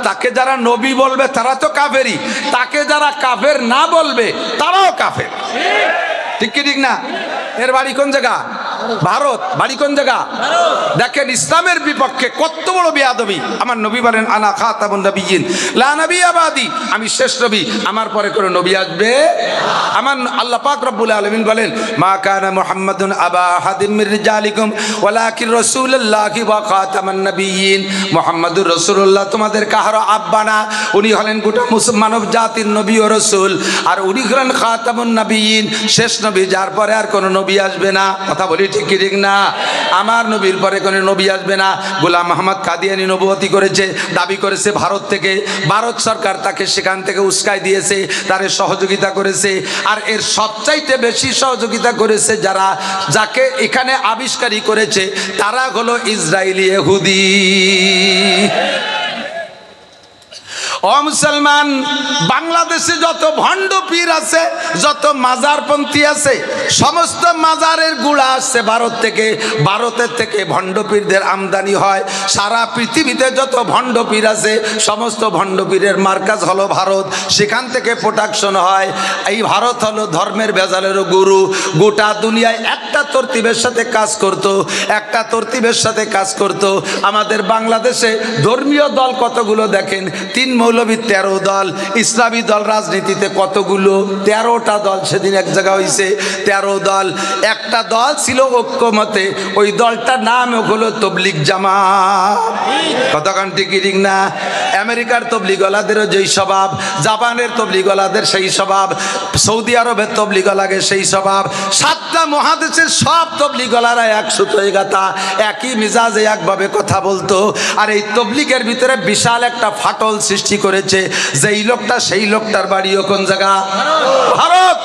S1: তাকে যারা নবী বলবে তারা তো কাফেরই, তাকে যারা কাফের না বলবে তারাও কাফের। ঠিক কি ঠিক না? এর বাড়ি কোন জায়গা? ভারত। বাড়ি কোন জায়গা? দেখেন ইসলামের বিপক্ষে কত বড় বেয়াদবি। আমার নবী বলেন আনা খাতামুন নবিয়্যিন লা নবিয়্যা বাদি, আমি শেষ নবী, আমার পরে কোনো নবী আসবে। আমার আল্লাহ পাক রব্বুল আলামিন বলেন মা কানা মুহাম্মাদুন আবা আহাদিম মির রিজালিকুম ওয়ালাকিন রাসূলুল্লাহি ওয়া খাতামান নবিয়্যিন। মুহাম্মাদুর রাসূলুল্লাহ তোমাদের কাহারো আব্বা না, উনি হলেন গোটা মানব জাতির নবী ও রাসূল, আর উনি হলেন খাতামুন নবিয়্যিন, শেষ নবী, যার পরে আর কোনো নবী আসবে না। কথা বলি ঠিক কি ঠিক না? আমার নবীর পরে কোনো নবী আসবে না। গোলাম মোহাম্মদ কাদিয়ানী নবুয়তি করেছে, দাবি করেছে ভারত থেকে, ভারত সরকার তাকে সেখান থেকে উস্কাই দিয়েছে, তারে সহযোগিতা করেছে। আর এর সবচাইতে বেশি সহযোগিতা করেছে যারা, যাকে এখানে আবিষ্কারী করেছে, তারা হলো ইসরায়েলি ইহুদি। ও মুসলমান, বাংলাদেশে যত ভণ্ড পীর আছে, যত মাজারপন্থী আছে, সমস্ত মাজারের গুড়া আসছে ভারত থেকে। ভারতের থেকে ভণ্ড পীরদের আমদানি হয়। সারা পৃথিবীতে যত ভণ্ড পীর আছে, সমস্ত ভণ্ড পীরের মার্কাজ হলো ভারত, সেখান থেকে প্রোডাকশন হয়। এই ভারত হলো ধর্মের ভেজালেরও গুরু। গোটা দুনিয়ায় একটা তরতিবের সাথে কাজ করত, একটা তরতিবের সাথে কাজ করত। আমাদের বাংলাদেশে ধর্মীয় দল কতগুলো দেখেন, 3 মৌলবী 13 দল, ইসলামী দল রাজনীতিতে কতগুলো, 13টা দল। সেদিন এক জায়গা হয়েছে 13 দল। একটা দল ছিল ঐক্যমতে, ওই দলটার নাম হলো তবলিগ জামাত। কতক্ষণ ঠিক ঠিক না? আমেরিকার তবলিগলাদেরও যেই স্বভাব, জাপানের তবলিগলাদের সেই স্বভাব, সৌদি আরবের তবলিগলাদের সেই স্বভাব, 7টা মহাদেশের সব তবলিগলারা এক সুতোয় গাঁথা, একই মিজাজে একভাবে কথা বলতো। আর এই তবলিগের ভিতরে বিশাল একটা ফাটল সৃষ্টি করেছে। যেই লোকটা, সেই লোকটার বাড়িও কোন জায়গা? ভারত।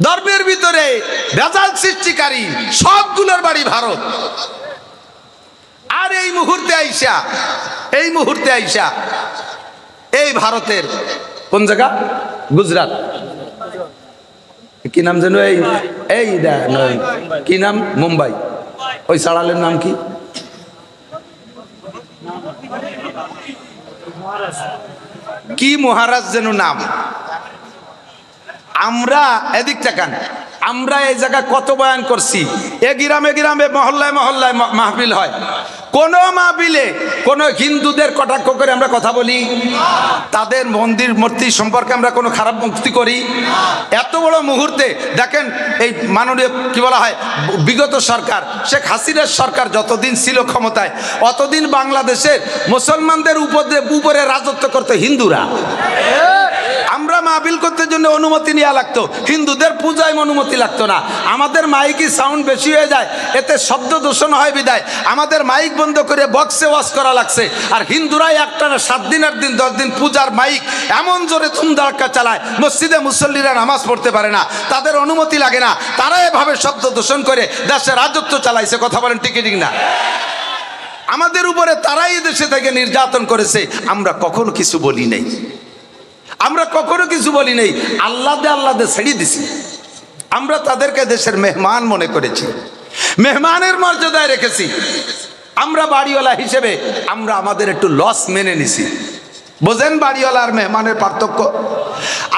S1: ধর্মের ভিতরে ভেজাল সৃষ্টিকারী সবগুলোর বাড়ি ভারত। আর এই মুহূর্তে আইসা, এই ভারতের কোন জায়গা? গুজরাট। কি নাম যেন? এই কি নাম? মুম্বাই। ওই সাড়ালের নাম কি? কি মহারাজ যেন নাম। আমরা এদিক তাকান, আমরা এই জায়গায় কত বয়ান করছি। এ গ্রামে গ্রামে, মহল্লায় মহল্লায় মাহফিল হয়। কোন মাহফিলে কোন হিন্দুদের কটাক্ষ করে আমরা কথা বলি? তাদের মন্দির মূর্তি সম্পর্কে আমরা কোনো খারাপ মুক্তি করি? এত বড় মুহূর্তে দেখেন, এই মাননীয় কি বলা হয়, বিগত সরকার, শেখ হাসিনার সরকার যতদিন ছিল ক্ষমতায়, অতদিন বাংলাদেশের মুসলমানদের উপরে রাজত্ব করতো হিন্দুরা। আমরা মাহফিল করতে জন্য অনুমতি নেওয়া লাগতো, হিন্দুদের পূজায় অনুমতি লাগতো না। আমাদের মাইকি সাউন্ড বেশি হয়ে যায়, এতে শব্দ দূষণ হয় বিদায় আমাদের মাইক বন্ধ করে বক্সে ওয়াজ করা লাগছে। আর হিন্দুরাই একটানা 7 দিন 8 দিন 10 দিন পূজার মাইক এমন জোরে ধুমধাক্কা চালায়, মসজিদে মুসল্লিরা নামাজ পড়তে পারে না, তাদের অনুমতি লাগে না। তারা এভাবে শব্দ দূষণ করে দেশে রাজত্ব চালাইছে। কথা বলেন ঠিক ঠিক না? আমাদের উপরে তারাই দেশে থেকে নির্যাতন করেছে। আমরা কখনো কিছু বলি নাই, আমরা কখনো কিছু বলি নাই। আল্লাহ দে ছেড়ে দিছি। আমরা তাদেরকে দেশের মেহমান মনে করেছি, মেহমানের মর্যাদায় রেখেছি। আমরা বাড়িওয়ালা হিসেবে আমরা আমাদের একটু লস মেনে নিছি। বোঝেন বাড়িওয়ালা আর মেহমানের পার্থক্য?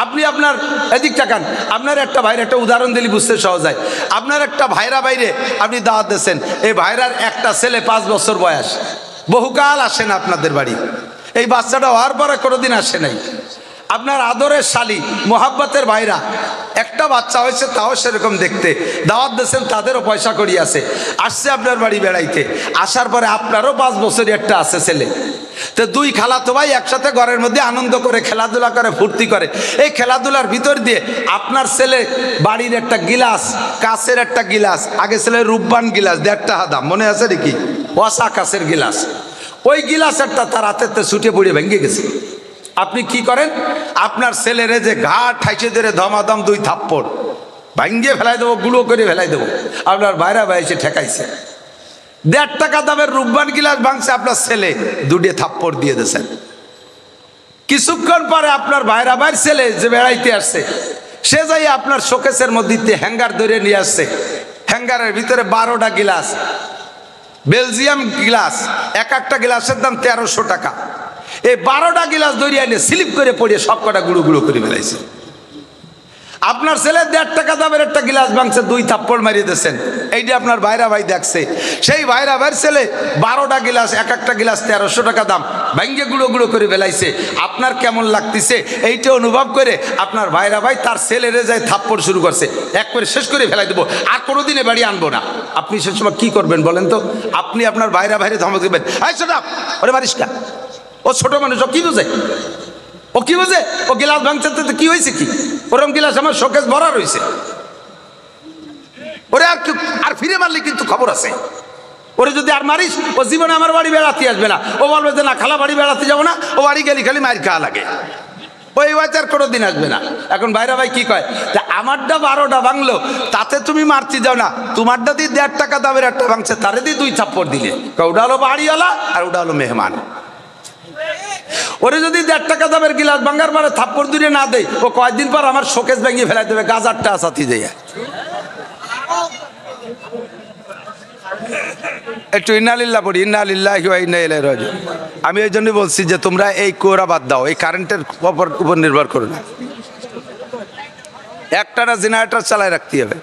S1: আপনি আপনার এদিক তাকান, আপনার একটা ভাইয়ের একটা উদাহরণ দিলে বুঝতে সহজ হয়। আপনার একটা ভাইরা বাইরে আপনি দাওয়াত দিয়েছেন, এই ভাইরার একটা ছেলে 5 বছর বয়স, বহুকাল আসে না আপনাদের বাড়ি। এই বাচ্চাটা হওয়ার পরে কোনোদিন আসে নাই। আপনার আদরের শালি, মোহাব্বতের ভাইরা, একটা বাচ্চা হয়েছে, তাও সেরকম দেখতে, দাওয়াত দিয়েছেন, তাদেরও পয়সা করি আছে, আসছে আপনার বাড়ি বেড়াইতে। আসার পরে আপনারও 5 বছরই একটা আছে ছেলে। তো 2 খালাতো ভাই একসাথে ঘরের মধ্যে আনন্দ করে, খেলাধুলা করে, ফুর্তি করে। এই খেলাধুলার ভিতর দিয়ে আপনার ছেলে বাড়ির একটা গিলাস, কাঁচের একটা গিলাস, আগে ছেলে রূপবান গিলাস 1.5 টাকা দাম, মনে আছে নাকি? ওয়াসা কাঁচের গিলাস, ওই গিলাসেরটা তার হাতেতে ছুটে পড়ে ভেঙে গেছে। আপনি কি করেন? আপনার ছেলেরে যে ঘাট ঠাইছে ধরে ধমাধম 2 থাপ্পড় ভাঙ্গিয়ে ফেলাই দেবো, গুঁড়ো করে ফেলাই দেবো। আপনার ভাইরা ভাই এসে ঠেকাইছে। 1.5 টাকা দামের রূপবান গিলাস ভাঙছে, আপনার ছেলে 2 থাপ্পড় দিয়ে দিয়েছেন। কিছুক্ষণ পরে আপনার ভাইরা ভাইয়ের ছেলে যে বেড়াইতে আসছে, সে যাই আপনার শোকেসের মধ্যে হ্যাঙ্গার ধরে নিয়ে আসছে। হ্যাঙ্গারের ভিতরে 12টা গিলাস, বেলজিয়াম গিলাস, এক একটা গিলাসের দাম 1300 টাকা। এই 12টা গিলাস ধরিয়ে এনে স্লিপ করে পড়িয়ে সব কটা গুঁড়ো গুঁড়ো করে ফেলাইছে। আপনার ছেলে 1.5 টাকা দামের একটা গিলাস ভাঙছে, 2 থাপ্পড় মারিয়ে দিয়েছেন, এইটা আপনার ভাইরা ভাই দেখছে। সেই ভাইরা ভাইয়ের ছেলে 12টা গিলাস, এক একটা গিলাস 1300 টাকা দাম, ভাঙ্গে গুঁড়ো গুঁড়ো করে ফেলাইছে। আপনার কেমন লাগতেছে এইটা অনুভব করে আপনার ভাইরা ভাই তার ছেলেরে যায় থাপ্পড় শুরু করছে, এক করে শেষ করে ফেলাই দেবো, আর কোনোদিনে বাড়ি আনবো না। আপনি সে সময় কি করবেন বলেন তো? আপনি আপনার ভাইরা ভাইরে ধমক দেবেন, এই ছোট ওরে মারিস না, ও ছোট মানুষ, ও কি বোঝে, ও কি বোঝে, ও গিলাস ভাঙছে তো কি হয়েছে, কি ওরম গিলাস আমার শোকেস ভরা রয়েছে, ওরে আর ফিরে মারলে কিন্তু খবর আছে, ওরে যদি আর মারিস ও জীবনে আমার বাড়ি বেড়াতে আসবে না, ও বলবে যে না খালা বাড়ি বেড়াতে যাবো না, ও বাড়ি গেলি খালি মার খাওয়া লাগে, ওই বাচ্চার কোনো দিন আসবে না। এখন ভাইরা ভাই কি কয়, যে আমারটা 12টা ভাঙলো তাতে তুমি মারতে যাও না, তোমারটা দিয়ে 1.5 টাকা দামের একটা ভাঙছে, তারে দিয়ে 2 থাপ্পড় দিলে, ওটা হলো বাড়িওয়ালা আর ওটা হলো মেহমান। ওরে যদি 1.5 টাকা দামের গিলাস ভাঙার পরে থাপ্পড় দূরে না দেয়, ও কয়েকদিন পর আমার শোকেস ভেঙে ফেলাই দেবে, গাজারটা আসাতি দেয়। একটু ইন্নালিল্লাহ পড়ি, ইন্নালিল্লাহি ওয়া ইন্না ইলাইহি রাজিউন। আমি এই জন্যই বলছি যে তোমরা এই কোরা বাদ দাও, এই কারেন্টের উপর নির্ভর করো না, একটানা জেনারেটর চালায় রাখতে হবে।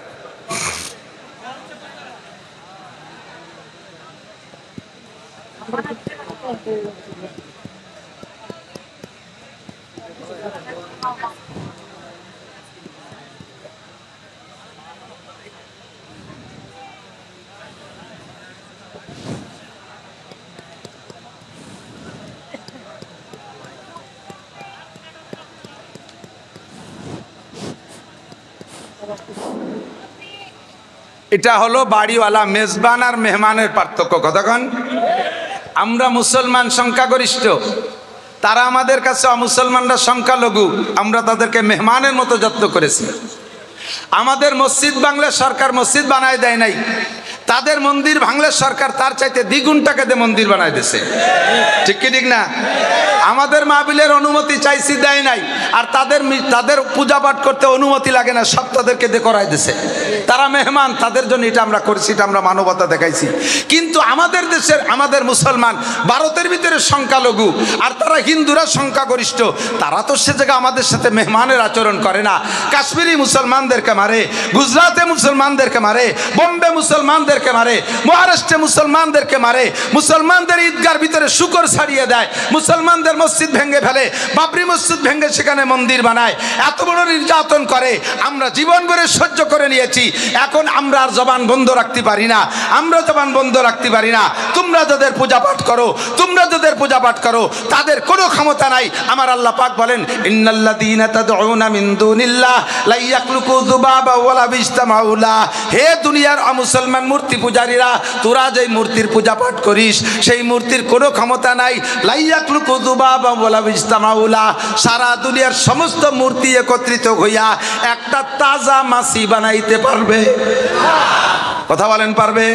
S1: এটা হলো বাড়িওয়ালা, মেজবান আর মেহমানের পার্থক্য। কতক্ষণ আমরা মুসলমান সংখ্যাগরিষ্ঠ, তারা আমাদের কাছে অমুসলমানরা সংখ্যালঘু, আমরা তাদেরকে মেহমানের মতো যত্ন করেছি। আমাদের মসজিদ বাংলা সরকার মসজিদ বানায় দেয় নাই, তাদের মন্দির ভাঙলে সরকার তার চাইতে দ্বিগুণ টাকা দিয়ে মন্দির বানায় দিয়েছে, ঠিক কি ঠিক না? আমাদের মাহফিলের অনুমতি চাইছি, দেয় নাই, আর তাদের পূজা পাঠ করতে অনুমতি লাগে না, সব তাদেরকে দিয়ে করাই দিয়েছে। তারা মেহমান, তাদের জন্য এটা আমরা করেছি, এটা আমরা মানবতা দেখাইছি। কিন্তু আমাদের দেশের আমাদের মুসলমান ভারতের ভিতরে সংখ্যালঘু, আর তারা হিন্দুরা সংখ্যাগরিষ্ঠ, তারা তো সে জায়গায় আমাদের সাথে মেহমানের আচরণ করে না। কাশ্মীরি মুসলমানদেরকে মারে, গুজরাটে মুসলমানদেরকে মারে, বোম্বে মুসলমানদেরকে মারে, মহারাষ্ট্রে মুসলমানদেরকে মারে, মুসলমানদের ঈদগার ভিতরে শুকর ছাড়িয়ে দেয়, মুসলমানদের মসজিদ ভেঙে ফেলে, বাবরি মসজিদ ভেঙে সেখানে মন্দির বানায়, এত বড় নির্যাতন করে। আমরা জীবন ভরে সহ্য করে নিয়েছি, এখন আমরা আর জবান বন্ধ রাখতে পারি না, আমরা জবান বন্ধ রাখতে পারি না। তোমরা যাদের পূজা পাঠ করো, তোমরা যাদের পূজা পাঠ করো, তাদের কোনো ক্ষমতা নাই। আমার আল্লাহ পাক বলেন, ইন্নাল্লাযীনা তাদউনা মিন দুনিল্লাহ লা ইয়াখলুকু যুবাবা ওয়ালা বিজতামাউ লাহ। হে দুনিয়ার অমুসলমান মূর্তি পূজারীরা, তোরা যেই মূর্তির পূজা পাঠ করিস, সেই মূর্তির কোনো ক্ষমতা নাই। লা ইয়াখলুকু যুবাবা ওয়ালা বিজতামাউ লাহ। সারা দুনিয়ার সমস্ত মূর্তি একত্রিত হইয়া একটা তাজা মাছি বানাইতে পারবে? কথা বলেন, পারবে?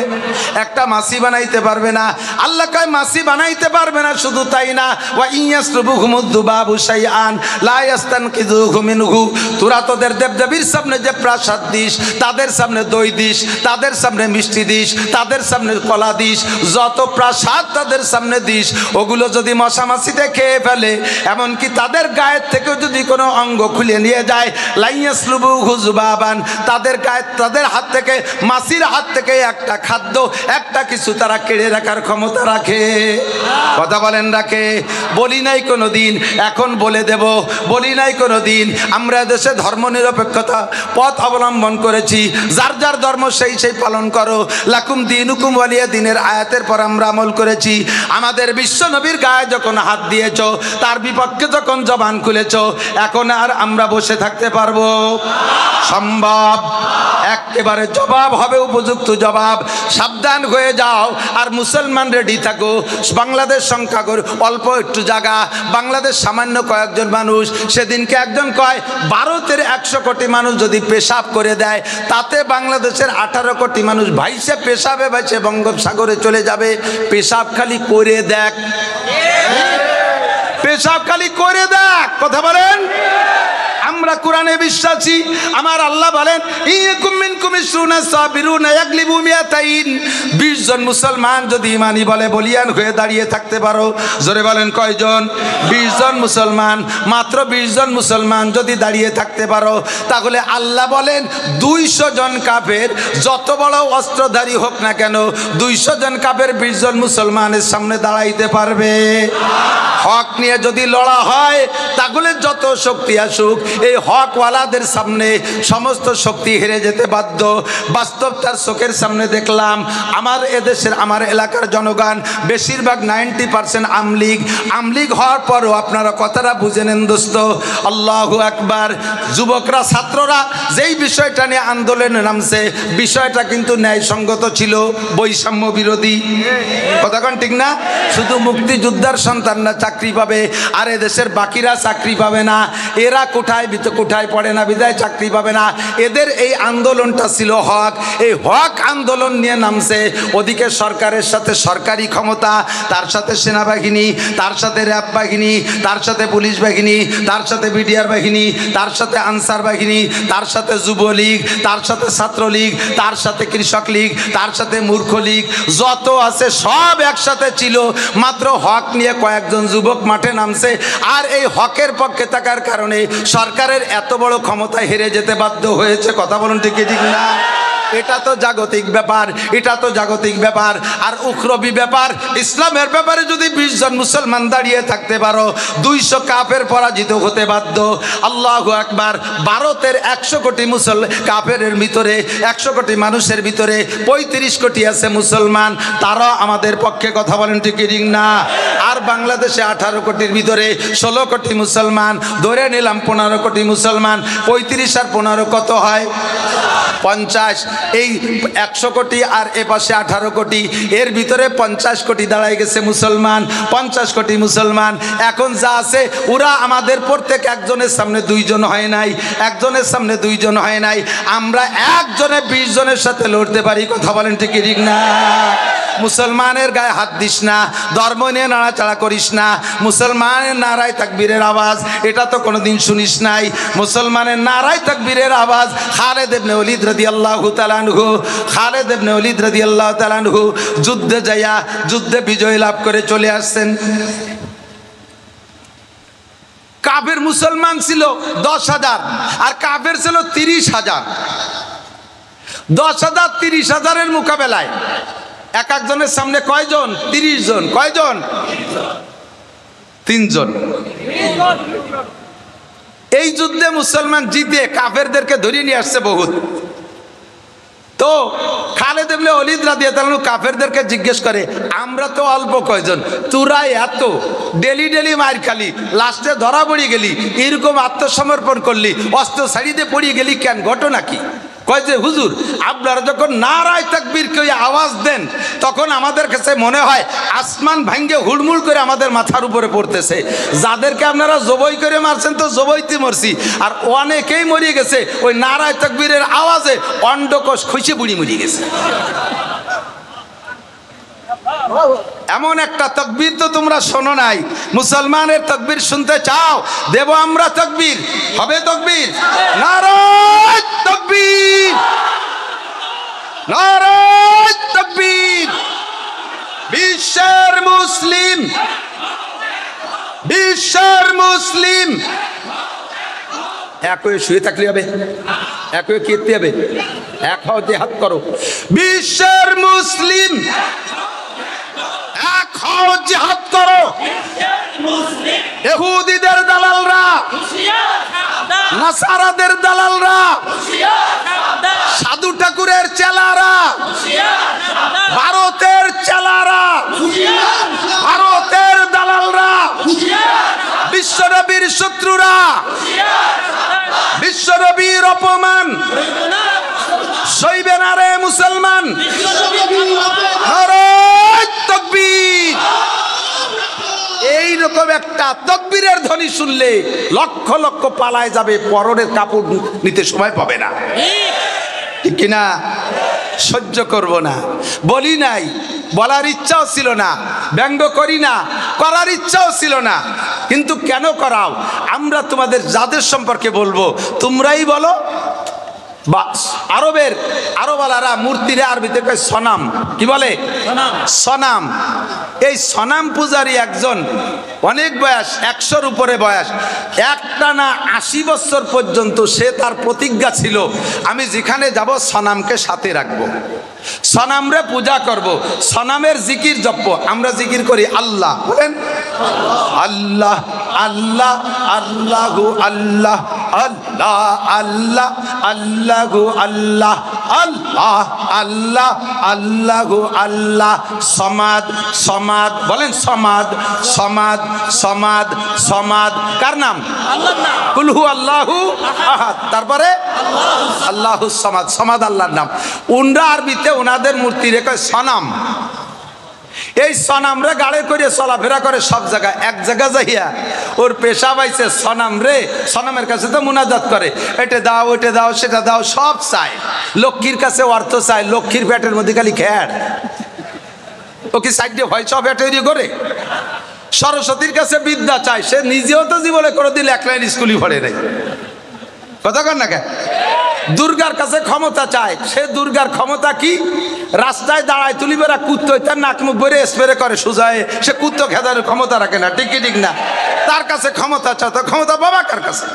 S1: একটা মাছি বানাইতে পারবে না। আল্লাহ কয় মাছি বানাইতে পারবে না, শুধু তাই না, ওয়া ইয়াসলুবুহুমুদ যুবাবু শাইআন লা ইয়াস্তানকিযুহু মিনহু। তোরা তোদের দেবদেবীর সামনে যে প্রসাদ দিস, তাদের সামনে দই দিস, তাদের সামনে মিষ্টি দিস, তাদের সামনে কলা দিস, যত প্রসাদ তাদের সামনে দিস, ওগুলো যদি মশা মাছিতে খেয়ে ফেলে, এমনকি তাদের গায়ের থেকেও যদি কোনো অঙ্গ খুলে নিয়ে যায়, লা ইয়াসলুবুহু যুবাবান, তাদের গায়ে, তাদের হাত থেকে, মাছির হাত থেকে একটা খাদ্য, একটা কিছু তারা কেড়ে রাখার ক্ষমতা রাখে? কথা বলেন, রাখে? বলি নাই কোনো দিন, এখন বলে দেব, বলি নাই কোনো দিন। আমরা দেশে ধর্ম নিরপেক্ষতা পথ অবলম্বন করেছি, যার যার ধর্ম সেই সেই পালন করো, লাকুম দিনুকুম ওয়ালিয়া দিনের আয়াতের পর আমরা আমল করেছি। আমাদের বিশ্ব নবীর গায়ে যখন হাত দিয়েছ, তার বিপক্ষে যখন জবান খুলেছ, এখন আর আমরা বসে থাকতে পারবো? সম্ভব? একেবারে জবাব হবে, উপযুক্ত জবাব। সাবধান হয়ে যাও, আর মুসলমান রেডি থাকো। বাংলাদেশ সংখ্যা অল্প একটু জায়গা, বাংলাদেশ সামান্য কয়েকজন মানুষ। সেদিনকে একজন কয়, ভারতের 100 কোটি মানুষ যদি পেশাব করে দেয়, তাতে বাংলাদেশের 18 কোটি মানুষ ভাইসে পেশাবে ভাইসে বঙ্গোপসাগরে চলে যাবে। পেশাব খালি করে দেখ, পেশাব খালি করে দেখ। কথা বলেন, আমরা কোরআনে বিশ্বাসী। আমার আল্লাহ বলেন ইয়াকুম মিনকুম 20 সাবিরুন ইয়াগলিবু মিয়াতাইন। 20 জন মুসলমান যদি ইমানি বলে বলিয়ান হয়ে দাঁড়িয়ে থাকতে পারো, জোরে বলেন কয়জন? 20 জন মুসলমান, মাত্র 20 জন মুসলমান যদি দাঁড়িয়ে থাকতে পারো, তাহলে আল্লাহ বলেন 200 জন কাফের যত বড় অস্ত্রধারী হোক না কেন, 200 জন কাফের 20 জন মুসলমানের সামনে দাঁড়াইতে পারবে? হক নিয়ে যদি লড়া হয় তাহলে যত শক্তি আসুক, এই হকওয়ালাদের সামনে সমস্ত শক্তি হেরে যেতে বাধ্য। বাস্তব তার চোখের সামনে দেখলাম। আমার এদেশের, আমার এলাকার জনগণ বেশিরভাগ 90% আমলিগ হওয়ার পরও আপনারা কথাটা বুঝে নেন দোস্ত, আল্লাহু আকবার। যুবকরা, ছাত্ররা যেই বিষয়টা নিয়ে আন্দোলনে নামছে, বিষয়টা কিন্তু ন্যায়সঙ্গত ছিল, বৈষম্য বিরোধী। কথা কোন ঠিক না? শুধু মুক্তিযোদ্ধার সন্তানরা চাকরি পাবে আর এদেশের বাকিরা চাকরি পাবে না। এরা কোঠায় পড়ে না বিদায় চাকরি পাবে না। এদের এই আন্দোলনটা ছিল হক। এই হক আন্দোলন নিয়ে নামছে। ওদিকে সরকারের সাথে সরকারি ক্ষমতা, তার সাথে সেনাবাহিনী, তার সাথে র্যাব বাহিনী, তার সাথে পুলিশ বাহিনী, তার সাথে বিডিআর বাহিনী, তার সাথে আনসার বাহিনী, তার সাথে যুবলীগ, তার সাথে ছাত্রলীগ, তার সাথে কৃষক লীগ, তার সাথে মূর্খ লীগ, যত আছে সব একসাথে ছিল। মাত্র হক নিয়ে কয়েকজন যুবক মাঠে নামছে। আর এই হকের পক্ষে থাকার কারণে সরকারের এত বড় ক্ষমতায় হেরে যেতে বাধ্য হয়েছে। কথা বলুন ঠিক না? এটা তো জাগতিক ব্যাপার, এটা তো জাগতিক ব্যাপার। আর উখরবি ব্যাপার, ইসলামের ব্যাপারে যদি 20 জন মুসলমান দাঁড়িয়ে থাকতে পারো, 200 কাফের পরাজিত হতে বাধ্য। আল্লাহু আকবার। ভারতের 100 কোটি কাফেরের ভিতরে, 100 কোটি মানুষের ভিতরে 35 কোটি আছে মুসলমান, তারাও আমাদের পক্ষে। কথা বলেন ঠিক না? আর বাংলাদেশে 18 কোটির ভিতরে 16 কোটি মুসলমান, ধরে নিলাম 15 কোটি মুসলমান। 35 আর 15 কত হয়? 50। এই 100 কোটি আর এ পাশে 18 কোটি, এর ভিতরে 50 কোটি দাঁড়ায় গেছে মুসলমান। 50 কোটি মুসলমান এখন যা আছে, ওরা আমাদের প্রত্যেক একজনের সামনে 2 জন হয় নাই, একজনের সামনে 2 জন হয় নাই। আমরা একজনে 20 জনের সাথে লড়তে পারি। কথা বলেন ঠিক না? মুসলমানের গায়ে হাত দিস না, ধর্ম নিয়ে নাড়াচাড়া করিস না। মুসলমানের নারায় তাকবীরের আওয়াজ এটা তো কোনোদিন শুনিস নাই। মুসলমানের নারায় তাকবীরের আওয়াজ। খালেদ ইবনে ওলীদ রাদিয়াল্লাহু তাআলা আনহু, খালেদ ইবনে ওলীদ রাদিয়াল্লাহু তাআলা আনহু যুদ্ধে বিজয় লাভ করে চলে আসছেন। কাফের মুসলমান ছিল 10,000 আর কাফের ছিল 30,000। 10,000 30,000-এর মোকাবেলায় এক একজনের সামনে কয়জন? 30 জন। কয়জন? 3 জন। এই যুদ্ধে মুসলমান জিতে কাফেরদেরকে ধরিয়ে নিয়ে আসছে বহুত। তো খালেদ ইবনে ওলীদ রাদিয়াল্লাহু তাআলা কাফেরদেরকে জিজ্ঞেস করে, আমরা তো অল্প কয়জন, তোরা এত ডেলি মার খালি, লাস্টে ধরা পড়ে গেলি, এরকম আত্মসমর্পণ করলি, অস্ত্র ছাড়িয়ে পড়িয়ে গেলি কেন? ঘটনা কি? কয় যে হুজুর, আপনারা যখন নারায় তাকবীর কে আওয়াজ দেন, তখন আমাদের কাছে মনে হয় আসমান ভাঙ্গে হুড়মুড় করে আমাদের মাথার উপরে পড়তেছে। যাদেরকে আপনারা জবই করে মারছেন তো জবইতে মরছি, আর অনেকেই মরিয়ে গেছে ওই নারায় তাকবীরের আওয়াজে, অন্ডকোষ খসে বুড়ি মরিয়ে গেছে। এমন একটা তাকবীর তো তোমরা শোনো নাই। মুসলমানের তাকবীর শুনতে চাও? দেব আমরা তাকবীর। হবে তাকবীর? নারায়ে তাকবীর, নারায়ে তাকবীর। বিশ্বের মুসলিম এক হয়ে শুয়ে থাকলে হবে? এক হয়ে কেটে হবে? এক হও, জিহাদ করো। বিশ্বের মুসলিম এক হও, জিহাদ করো। ইহুদিদের দালালরা, নাসারাদের দালালরা, সাধু ঠাকুরের চেলারা, ভারতের চেলারা, ভারতের দালালরা, বিশ্বনবীর শত্রুরা, বিশ্বনবীর অপমান সইবে না রে মুসলমান। নারায়ে তাকবীর। এইরকম একটা তাকবীরের ধ্বনি শুনলে লক্ষ লক্ষ পালায় যাবে, পরনের কাপড় নিতে সময় পাবে না। ঠিক কিনা? সহ্য করব না বলি নাই, বলার ইচ্ছাও ছিল না, ব্যঙ্গ করি না, করার ইচ্ছাও ছিল না, কিন্তু কেন করাও? আমরা তোমাদের যাদের সম্পর্কে বলবো তোমরাই বলো। বা আরবালারা মূর্তিরে আরবিতে কয় সনাম। কি বলে? সনাম। এই সনাম পূজারী একজন, অনেক বয়স, 100-র উপরে বয়স, একটানা 80 বছর পর্যন্ত সে তার প্রতিজ্ঞা ছিল আমি যেখানে যাব সনামকে সাথে রাখবো, সনামরে পূজা করব, সনামের জিকির জপ। আমরা জিকির করি আল্লাহ, বলেন আল্লাহ আল্লাহ আল্লাহু আল্লাহ আল্লাহ আল্লাহ আল্লাহু আল্লাহ আল্লাহ আল্লাহ আল্লাহু আল্লাহ। সমাদ সমাদ, বলেন সমাদ সমাদ সমাদ সমাদ। কার নাম? আল্লাহর নাম। কুল হু আল্লাহু আহাদ, তারপরে আল্লাহু সমাদ। সমাদ আল্লাহর নাম। উনরা আরবিতে ওনাদের মূর্তি রেখে সনাম। এই সনামরে গাড়ে করে চলাফেরা করে সব জায়গায়। এক জায়গা যাইয়া ওর পেশা পাইছে সনাম রে, সনামের কাছে তো মুনাজাত করে, এটা দাও ওইটা দাও সেটা দাও, সব চায়। লক্ষ্মীর কাছে অর্থ চায়, লক্ষ্মীর পেটের মধ্যে খালি খ্যার। ও কি সাইডে ভয় সব তৈরি করে? সরস্বতীর কাছে বিদ্যা চায়, সে নিজেও তো জীবনে কোনোদিন এক লাইন স্কুলই পড়ে নাই। কথা কন না কেন? দুর্গার কাছে ক্ষমতা চায়, সে দুর্গার ক্ষমতা কি? রাস্তায় দাঁড়ায় তুলি বেড়া কুত্তো তার নাক মুখ বেড়ে স্প্রে করে সুজায়, সে কুত্তো খেদার ক্ষমতা রাখে না। ঠিক কি ঠিক না? তার কাছে ক্ষমতা চায়, তো ক্ষমতা বাবা কার কাছে?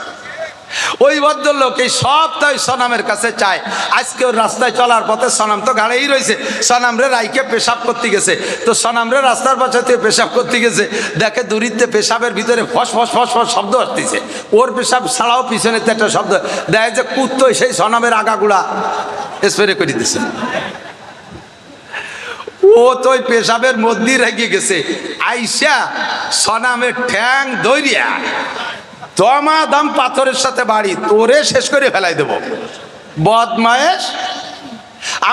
S1: ওই ভদ্রলোক এই সব তাই সনামের কাছে চায়। আজকে ওর রাস্তায় চলার পথে সনাম তো গাড়েই রয়েছে, সনামরে রাইকে পেশাব করতে গেছে, তো সনামরে রাস্তার পাশে থেকে পেশাব করতে গেছে, দেখে দূরিতে পেশাবের ভিতরে ফস ফস ফস ফস শব্দ আসতেছে, ওর পেশাব ছাড়াও পিছনে একটা শব্দ, দেখে যে কুত্তো সেই সনামের আগাগুলা স্প্রে করে দিছে। ও তো ওই পেশাবের মধ্যে রেগে গেছে, আইসা সনামের ঠ্যাং দইরিয়া দমা দাম পাথরের সাথে বাড়ি, তোরে শেষ করে ফেলাই দেব। বদমায়েশ,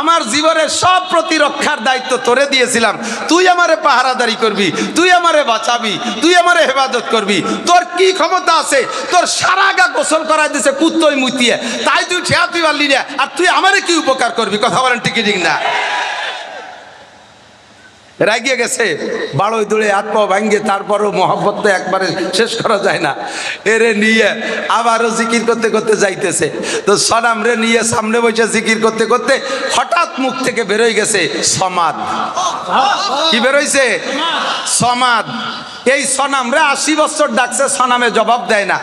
S1: আমার জীবনের সব প্রতিরক্ষার দায়িত্ব তোরে দিয়েছিলাম, তুই আমারে পাহারাদারি করবি, তুই আমারে বাঁচাবি, তুই আমারে হেফাজত করবি। তোর কি ক্ষমতা আছে? তোর সারা গা গোসল করাই দিছে কুত্তই মুতিয়ে, তাই তুই ঠেয়া তুই পারলি না, আর তুই আমারে কি উপকার করবি? কথা বলেন ঠিক ঠিক না? রাগিয়ে গেছে, বাড়ই দূরে হাত পা ভাঙ্গে, তারপরও মহব্বত তো একবারে শেষ করা যায় না। এরে নিয়ে আবারও জিকির করতে করতে যাইতেছে, তো সনাম রে নিয়ে সামনে বসে জিকির করতে করতে হঠাৎ মুখ থেকে বেরোয় গেছে সমাদ। কি বেরোইছে? সমাদ। এই সনাম রে 80 বছর ডাকছে, সনামে জবাব দেয় না।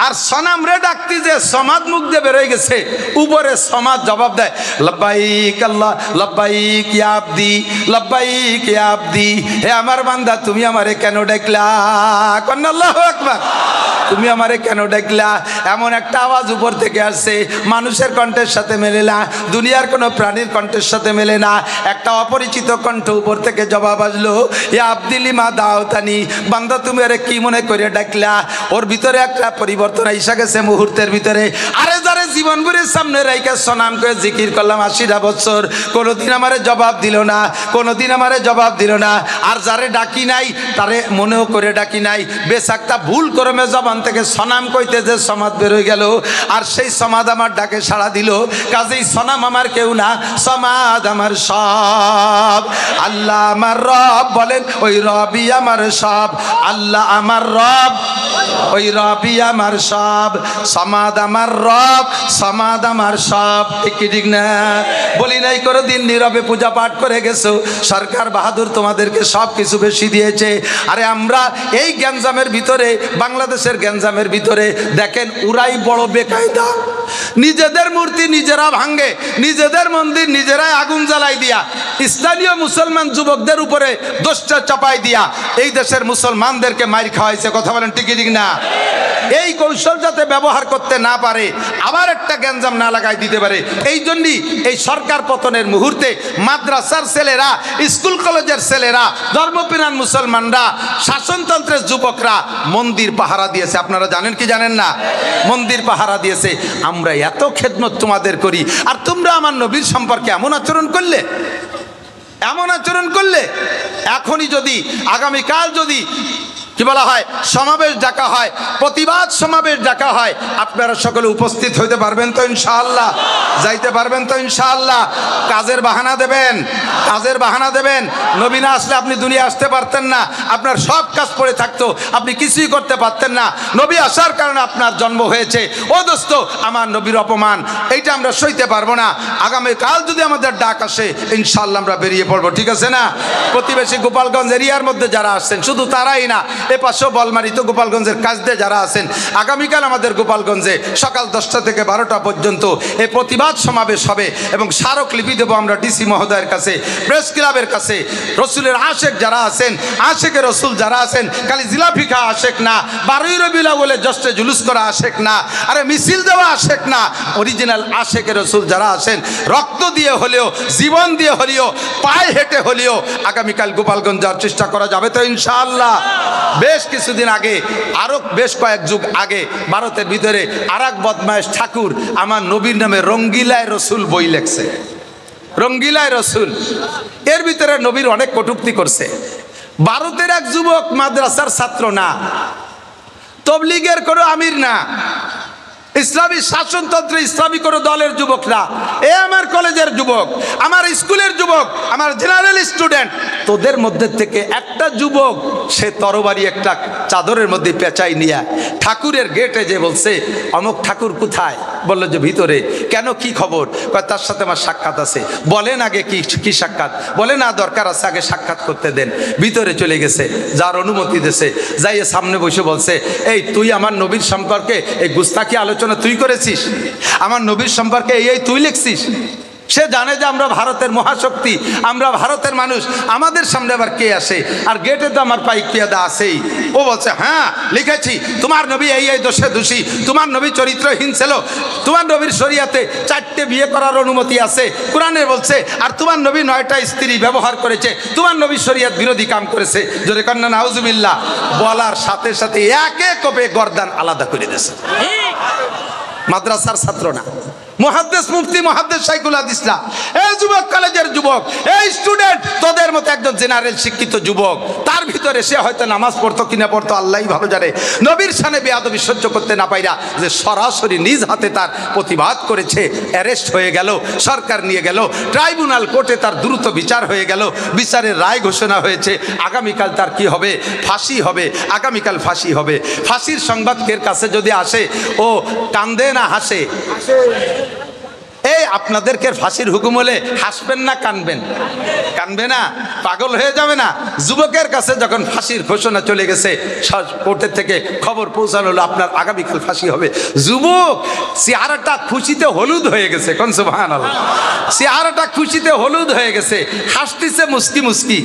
S1: আর সনাম রে ডাকতি যে সমাদ মুখ দিয়ে বেরোয় গেছে, উপরে সমাদ জবাব দেয় লব্বাইক আল্লাহ লব্বাইক ইয়া আবদি লব্বাইক ইয়া আবদি। হে আমার বান্দা, তুমি আমারে কেন ডাকলা? কন্না আল্লাহু আকবার। তুমি আমারে কেন ডাকলা? এমন একটা আওয়াজ উপর থেকে আসছে, মানুষের কণ্ঠের সাথে মেলে না, দুনিয়ার কোনো প্রাণীর কণ্ঠের সাথে মেলে না। একটা অপরিচিত কণ্ঠ উপর থেকে জবাব আসলো, ইয়া আবদিলি মা দাওতানি। বান্দা, তুমি আরে কি মনে করে ডাকলা? ওর ভিতরে একটা পরিবর্তন আইসা গেছে মুহূর্তের ভিতরে। আরে যারে জীবন ভরের সামনে রাইকা সনাম করে জিকির করলাম 80টা বছর, কোনোদিন আমারে জবাব দিল না, কোনোদিন আমারে জবাব দিল না। আর যারে ডাকি নাই তারে মনেও করে ডাকি নাই, বেসাক্তা ভুল করমে জবান থেকে সনাম কইতে যে সমাদ বেরোয় গেল, আর সেই সমাদ আমার ডাকে সাড়া দিল। কাজেই সনাম আমার কেউ না, সমাদ আমার সব। আল্লাহ আমার রব, বলেন ওই রবই আমার সব। আল্লাহ আমার রব, ওই রবি আমার সব। সমাদ আমার রব, সমাদ আমার সব। ঠিক না? বলি নাই কোনো দিন নীরবে পূজা পাঠ করে গেছো, সরকার বাহাদুর তোমাদেরকে সব কিছু বেশি দিয়েছে। আরে আমরা এই গ্যাঞ্জামের ভিতরে, বাংলাদেশের গ্যাঞ্জামের ভিতরে দেখেন, উরাই বড় বেকায়দা। নিজেদের মূর্তি নিজেরা ভাঙ্গে, নিজেদের মন্দির নিজেরাই আগুন জ্বালাই দিয়া, স্থানীয় মুসলমান যুবকদের উপরে দোষটা চাপাই দিয়া এই দেশের মুসলমানদেরকে মাইর খাওয়াইছে। কথা বলেন ঠিক ঠিক না? এই কৌশল যাতে ব্যবহার করতে না পারে, আবার একটা গ্যাঞ্জাম না লাগাই দিতে পারে, এই জন্যই এই সরকার পতনের মুহূর্তে মাদ্রাসার ছেলেরা, স্কুল কলেজের ছেলেরা, ধর্মপ্রাণ মুসলমানরা, শাসনতন্ত্রের যুবকরা মন্দির পাহারা দিয়েছে। আপনারা জানেন কি জানেন না? মন্দির পাহারা দিয়েছে। আমরা এত খেদমত তোমাদের করি, আর তোমরা আমার নবীর সম্পর্কে এমন আচরণ করলে, এমন আচরণ করলে। এখনই যদি, আগামীকাল যদি কি বলা হয়, সমাবেশ ডাকা হয়, প্রতিবাদ সমাবেশ ডাকা হয়। আপনারা সকলে উপস্থিত হইতে পারবেন তো ইনশাআল্লাহ? যাইতে পারবেন তো ইনশাআল্লাহ? কাজের বাহানা দেবেন, কাজের বাহানা দেবেন। নবী না আসলে আপনি দুনিয়া আসতে পারতেন না, আপনার সব কাজ পড়ে থাকতো, আপনি কিছুই করতে পারতেন না। নবী আসার কারণে আপনার জন্ম হয়েছে। ও দোস্ত, আমার নবীর অপমান এইটা আমরা সইতে পারবো না। আগামীকাল যদি আমাদের ডাক আসে ইনশাআল্লাহ আমরা বেরিয়ে পড়বো, ঠিক আছে না? প্রতিবেশী গোপালগঞ্জ এরিয়ার মধ্যে যারা আসছেন, শুধু তারাই না, এ পাশেও বলমারি তো গোপালগঞ্জের কাছ দিয়ে যারা আছেন, আগামীকাল আমাদের গোপালগঞ্জে সকাল 10টা থেকে 12টা পর্যন্ত এই প্রতিবাদ সমাবেশ হবে এবং স্মারকলিপি দেবো আমরা ডিসি মহোদয়ের কাছে, প্রেস ক্লাবের কাছে। রসুলের আশেক যারা আছেন, আশেকে রসুল যারা আছেন, খালি জিলাপি খাওয়া আশেক না, 12ই রবিউল আউয়ালে জশ্নে জুলুস করা আশেক না, আরে মিছিল দেওয়া আশেক না, অরিজিনাল আশেকে রসুল যারা আছেন, রক্ত দিয়ে হলেও, জীবন দিয়ে হলেও, পায়ে হেঁটে হলেও আগামীকাল গোপালগঞ্জ যাওয়ার চেষ্টা করা যাবে তো ইনশাআল্লাহ? বেশ কিছুদিন আগে, আরো বেশ কয়েক যুগ আগে, ভারতের ভিতরে আর এক বদমায়েশ ঠাকুর আমার নবীর নামে রঙ্গিলায় রসুল বই লেখছে। রঙ্গিলায় রসুল, এর ভিতরে নবীর অনেক কটূক্তি করছে। ভারতের এক যুবক, মাদ্রাসার ছাত্র না, তবলিগের কোনো আমির না, ইসলামী শাসনতন্ত্রে ইসলামী কোনো দলের যুবক না, এ আমার কলেজের যুবক, আমার স্কুলের যুবক, আমার জেনারেল স্টুডেন্ট। তোদের মধ্যে থেকে একটা যুবক সে তরবারি একটা চাদরের মধ্যে পেঁচাই নিয়ে ঠাকুরের গেটে যে বলছে, অমুক ঠাকুর কোথায়? বললো যে ভিতরে। কেন, কি খবর? তার সাথে আমার সাক্ষাৎ আছে। বলেন আগে কি সাক্ষাৎ? বলে না, দরকার আছে, আগে সাক্ষাৎ করতে দেন। ভিতরে চলে গেছে, যার অনুমতি দিয়েছে, যাইয়ে সামনে বসে বলছে, এই তুই আমার নবীর সম্পর্কে এই গুস্তাখি আলোচনা তুই করেছিস? আমার নবীর সম্পর্কে এই তুই লিখছিস? সে জানে যে আমরা ভারতের মহাশক্তি, আমরা ভারতের মানুষ, আমাদের সামনে আবার কে আসে? আর গেটে তো আমার পাইক পেয়াদা আছেই। ও বলছে, হ্যাঁ লিখেছি, তোমার নবী এই দোষে দোষী, তোমার নবী চরিত্রহীন ছিল, তোমার নবীর শরিয়াতে 4টে বিয়ে করার অনুমতি আছে, কোরআনে বলছে, আর তোমার নবী 9টা স্ত্রী ব্যবহার করেছে, তোমার নবী শরিয়াত বিরোধী কাম করেছে। জোরে কন্যা নাউজুবিল্লাহ। বলার সাথে সাথে একে কোপে গর্দান আলাদা করে দিয়েছে। মাদ্রাসার ছাত্র না, মুহাদ্দিস মুফতি মুহাদ্দিস শাইখুল হাদিস না, এই যুবক, কলেজের যুবক, এই স্টুডেন্ট, তোদের মতো একজন জেনারেল শিক্ষিত যুবক, তার ভিতরে সে হয়তো নামাজ পড়তো কিনা পড়তো আল্লাহই ভালো জানে, নবীর শানে বেয়াদবি সহ্য করতে না পাইরা যে সরাসরি নিজ হাতে তার প্রতিবাদ করেছে, অ্যারেস্ট হয়ে গেল, সরকার নিয়ে গেল, ট্রাইব্যুনাল কোর্টে তার দ্রুত বিচার হয়ে গেল, বিচারের রায় ঘোষণা হয়েছে, আগামীকাল তার কি হবে? ফাঁসি হবে, আগামীকাল ফাঁসি হবে। ফাঁসির সংবাদ এর কাছে যদি আসে, ও কান্দে না হাসে? এই আপনাদেরকে ফাঁসির হুকুম হলে হাসবেন না কানবেন? কানবে না? পাগল হয়ে যাবে না? যুবকের কাছে যখন ফাঁসির ঘোষণা চলে গেছে, কোর্টের থেকে খবর পৌঁছানো হলো আপনার আগামীকাল ফাঁসি হবে, যুবক চেহারাটা খুশিতে হলুদ হয়ে গেছে। কোন সুবহানাল্লাহ! চেহারাটা খুশিতে হলুদ হয়ে গেছে, হাসতেছে মুস্কি মুস্কি।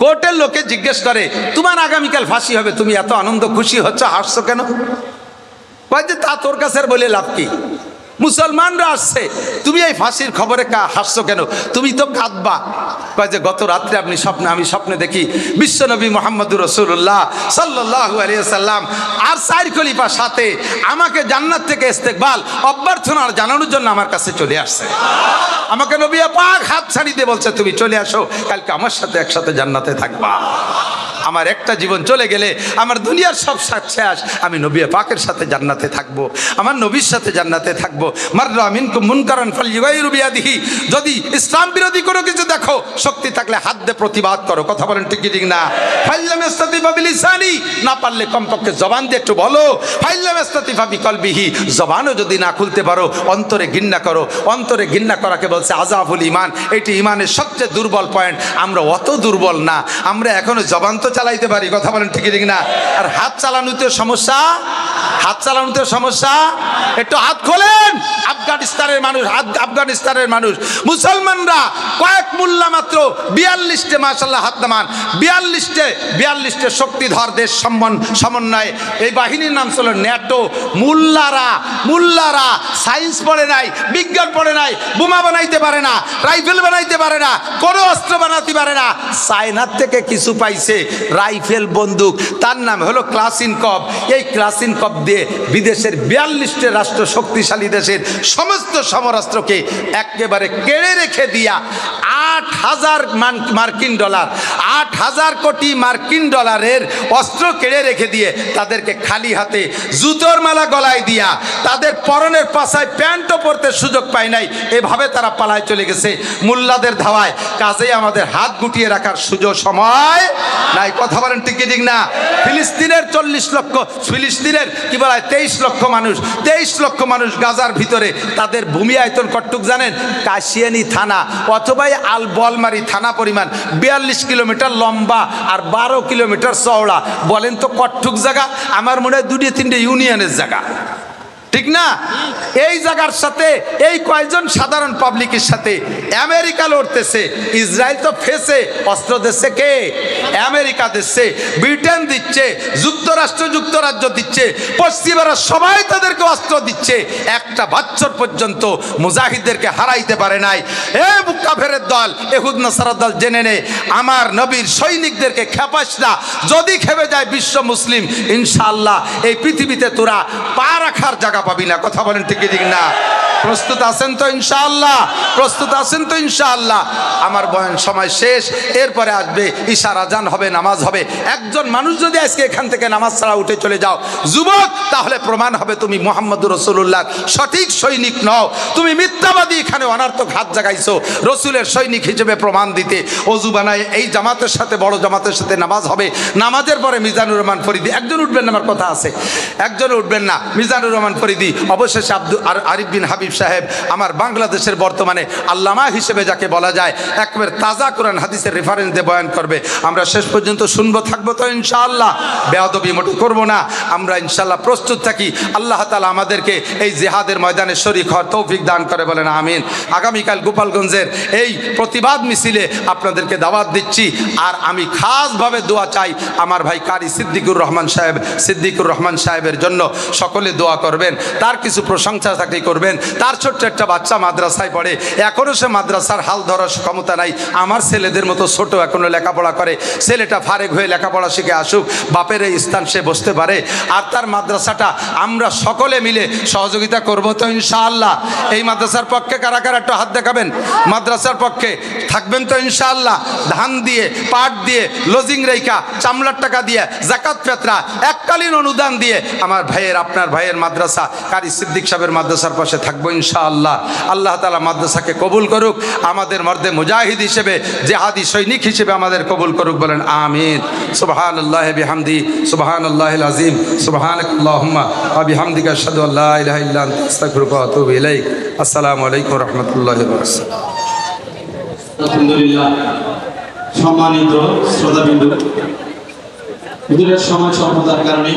S1: কোর্টের লোকে জিজ্ঞেস করে, তোমার আগামীকাল ফাঁসি হবে, তুমি এত আনন্দ খুশি হচ্ছ, হাসছো কেন? কয় যে তা তোর কাছে বলে লাভ কি? মুসলমানরা আসছে, তুমি এই ফাঁসির খবরে হাসছো কেন? তুমি তো কাঁদবা। কয় যে গত রাত্রে আমি স্বপ্নে দেখি বিশ্বনবী মুহাম্মদুর রাসূলুল্লাহ সাল্লাল্লাহু আলাইহি ওয়াসাল্লাম আর 4 খলিফা সাথে আমাকে জান্নাত থেকে ইস্তেকবাল অভ্যর্থনা জানানোর জন্য আমার কাছে চলে আসছে। আমাকে নবী পাক হাত ছাড়ি দিয়ে বলছে, তুমি চলে আসো, কালকে আমার সাথে একসাথে জান্নাতে থাকবা। আমার একটা জীবন চলে গেলে আমার দুনিয়ার সব শেষ, আমি নবী পাকের সাথে জান্নাতে থাকবো, আমার নবীর সাথে জান্নাতে থাকবো। মাররা মিনকুম মুনকারান ফালইয়ুগাইরু বিয়াদিহি, যদি ইসলাম বিরোধী কোনো কিছু দেখো, শক্তি থাকলে হাত দিয়ে প্রতিবাদ করো। কথা বলেন ঠিক কি ঠিক না? ফাইল্লাম ইস্তাতিফা বিলিসানি, না পারলে কমপক্ষে জবান দিয়ে একটু বলো। ফাইল্লাম ইস্তাতিফা বিকলবিহি, জবানও যদি না খুলতে পারো, অন্তরে ঘৃণা করো। অন্তরে ঘৃণা করাকে বলছে আযাফুল ঈমান, এটি ঈমানের সবচেয়ে দুর্বল পয়েন্ট। আমরা অত দুর্বল না, আমরা এখনো জবান তো চালাইতে পারি। কথা বলেন ঠিক ঠিক না? আর হাত চালানোতে সমস্যা, হাত চালানোতে সমস্যা। একটু হাত খোলেন। আফগানিস্তানের মানুষ, আফগানিস্তানের মানুষ, মুসলমানরা কয়েক মোল্লা মাত্র 42টে, মাশাআল্লাহ হাত নামান, 42টে শক্তিধর দেশ সমন্বয়ে এই বাহিনীর নাম ছিল ন্যাটো। মুল্লারা সায়েন্স পড়ে নাই, বিজ্ঞান পড়ে নাই, বোমা বানাইতে পারে না, রাইফেল বানাইতে পারে না, কোনো অস্ত্র বানাতে পারে না। চায়নার থেকে কিছু পাইছে, রাইফেল বন্দুক, তার নাম হলো ক্লাসিনকভ। এই ক্লাসিনকভ দিয়ে বিদেশের 42টে রাষ্ট্র, শক্তিশালী দেশের সমস্ত সমরাস্ত্রকে একেবারে কেড়ে রেখে দিয়া 8,000 মার্কিন ডলার, 8,000 কোটি মার্কিন ডলারের অস্ত্র কেড়ে রেখে দিয়ে তাদেরকে খালি হাতে জুতোর মালা গলায় দিয়া তাদের পরনের পাশায় প্যান্টও পরতে সুযোগ পায় নাই, এভাবে তারা পালায় চলে গেছে মোল্লাদের ধাওয়ায়। কাজেই আমাদের হাত গুটিয়ে রাখার সুযোগ সময় নাই। কথা বলেন ঠিক ঠিক না? ফিলিস্তিনের 40 লক্ষ, ফিলিস্তিনের কি বলা হয় 23 লক্ষ মানুষ, 23 লক্ষ মানুষ গাজার ভিতরে, তাদের ভূমি আয়তন কটুক জানেন? কাশিয়ানি থানা অথবা আল বলমারি থানা পরিমাণ, 42 কিলোমিটার লম্বা আর 12 কিলোমিটার চওড়া। বলেন তো কটুক জায়গা? আমার মনে হয় 2-3টে ইউনিয়নের জায়গা, ঠিক না? এই জায়গার সাথে এই কয়েকজন সাধারণ পাবলিকের সাথে আমেরিকা লড়তেছে। ইসরায়েল তো ফেসে অস্ত্র দিচ্ছে কে? আমেরিকা দিচ্ছে, ব্রিটেন দিচ্ছে, যুক্তরাজ্য দিচ্ছে, পশ্চিমারা সবাই তাদেরকে অস্ত্র দিচ্ছে। একটা বছর পর্যন্ত মুজাহিদদেরকে হারাইতে পারে নাই। এ কাফেরের দল, ইহুদ নাসারার দল, জেনে নে আমার নবীর সৈনিকদেরকে খেপাস না। যদি খেপে যায় বিশ্ব মুসলিম, ইনশাআল্লাহ এই পৃথিবীতে তোরা পা রাখার জায়গা পাবি না। কথা বলেন ঠিক ঠিক না? প্রস্তুত আছেন তো ইনশাআল্লাহ? প্রস্তুত আছেন তো ইনশাআল্লাহ? আমার বয়ান সময় শেষ, এরপরে আসবে ইশার আজান হবে, নামাজ হবে। একজন মানুষ যদি আজকে এখান থেকে নামাজ ছাড়া উঠে চলে যাও যুবক, তাহলে প্রমাণ হবে তুমি মুহাম্মদুর রাসূলুল্লাহ সঠিক সৈনিক নও, তুমি মিথ্যাবাদী। এখানে অনার্থক হাত জাগাইছো রসুলের সৈনিক হিসেবে প্রমাণ দিতে। অজু বানায় এই জামাতের সাথে, বড় জামাতের সাথে নামাজ হবে। নামাজের পরে মিজানুর রহমান ফরিদি, একজন উঠবেন না, আমার কথা আছে, একজন উঠবেন না, মিজানুর রহমান ফরিদি, অবশেষে আরিফ বিন হাবিব সাহেব, আমার বাংলাদেশের বর্তমানে আল্লামা হিসেবে যাকে বলা যায়, একবার তাজা কোরআন হাদিসের রেফারেন্স দিয়ে বয়ান করবে। আমরা শেষ পর্যন্ত শুনবো, থাকবো তো ইনশাআল্লাহ? বেয়াদবি মোটে করবো না, আমরা ইনশাআল্লাহ প্রস্তুত থাকি। আল্লাহ তাআলা আমাদেরকে এই জিহাদের ময়দানে শরীক হওয়ার তৌফিক দান করে, বলেন আমিন। আগামীকাল গোপালগঞ্জের এই প্রতিবাদ মিছিলে আপনাদেরকে দাওয়াত দিচ্ছি। আর আমি খাসভাবে দোয়া চাই আমার ভাই কারি সিদ্দিকুর রহমান সাহেবের জন্য। সকলে দোয়া করবেন, তার কিছু প্রশংসা থাকলে করবেন। তার ছোট্ট একটা বাচ্চা মাদ্রাসায় পড়ে, এখনও সে মাদ্রাসার হাল ধরার ক্ষমতা নাই। আমার ছেলেদের মতো ছোট এখনও লেখাপড়া করে। ছেলেটা ফারেক হয়ে লেখাপড়া শিখে আসুক, বাপের এই স্থান সে বসতে পারে। আর তার মাদ্রাসাটা আমরা সকলে মিলে সহযোগিতা করবো তো ইনশাআল্লাহ? এই মাদ্রাসার পক্ষে কারা কারা একটু হাত দেখাবেন? মাদ্রাসার পক্ষে থাকবেন তো ইনশাআল্লাহ? ধান দিয়ে, পাট দিয়ে, লজিং রেখা, চামড়ার টাকা দিয়ে, জাকাত ফেতরা, এককালীন অনুদান দিয়ে আমার ভাইয়ের, আপনার ভাইয়ের মাদ্রাসা কারি সিদ্দিক সাহেবের মাদ্রাসার পাশে থাকবো ইনশাআল্লাহ। আল্লাহ তাআলা মাদ্রাসাকে কবুল করুক, আমাদের মর্দে মুজাহিদ হিসেবে, জিহাদি সৈনিক হিসেবে আমাদের কবুল করুক, বলেন আমিন। সুবহানাল্লাহি বিহামদি, সুবহানাল্লাহিল আযীম, সুবহানাকাল্লাহুম্মা ওয়া বিহামদিকা আশহাদু আল্লা ইলাহা ইল্লা আনতা আস্তাগফিরুকা ওয়া আতুবু ইলাইক। আসসালামু আলাইকুম ওয়া রাহমাতুল্লাহি ওয়া বারাকাতুহু।
S2: আলহামদুলিল্লাহ। সম্মানিত শ্রোতাবৃন্দ, হুজুরের সময় স্বল্পতার কারণে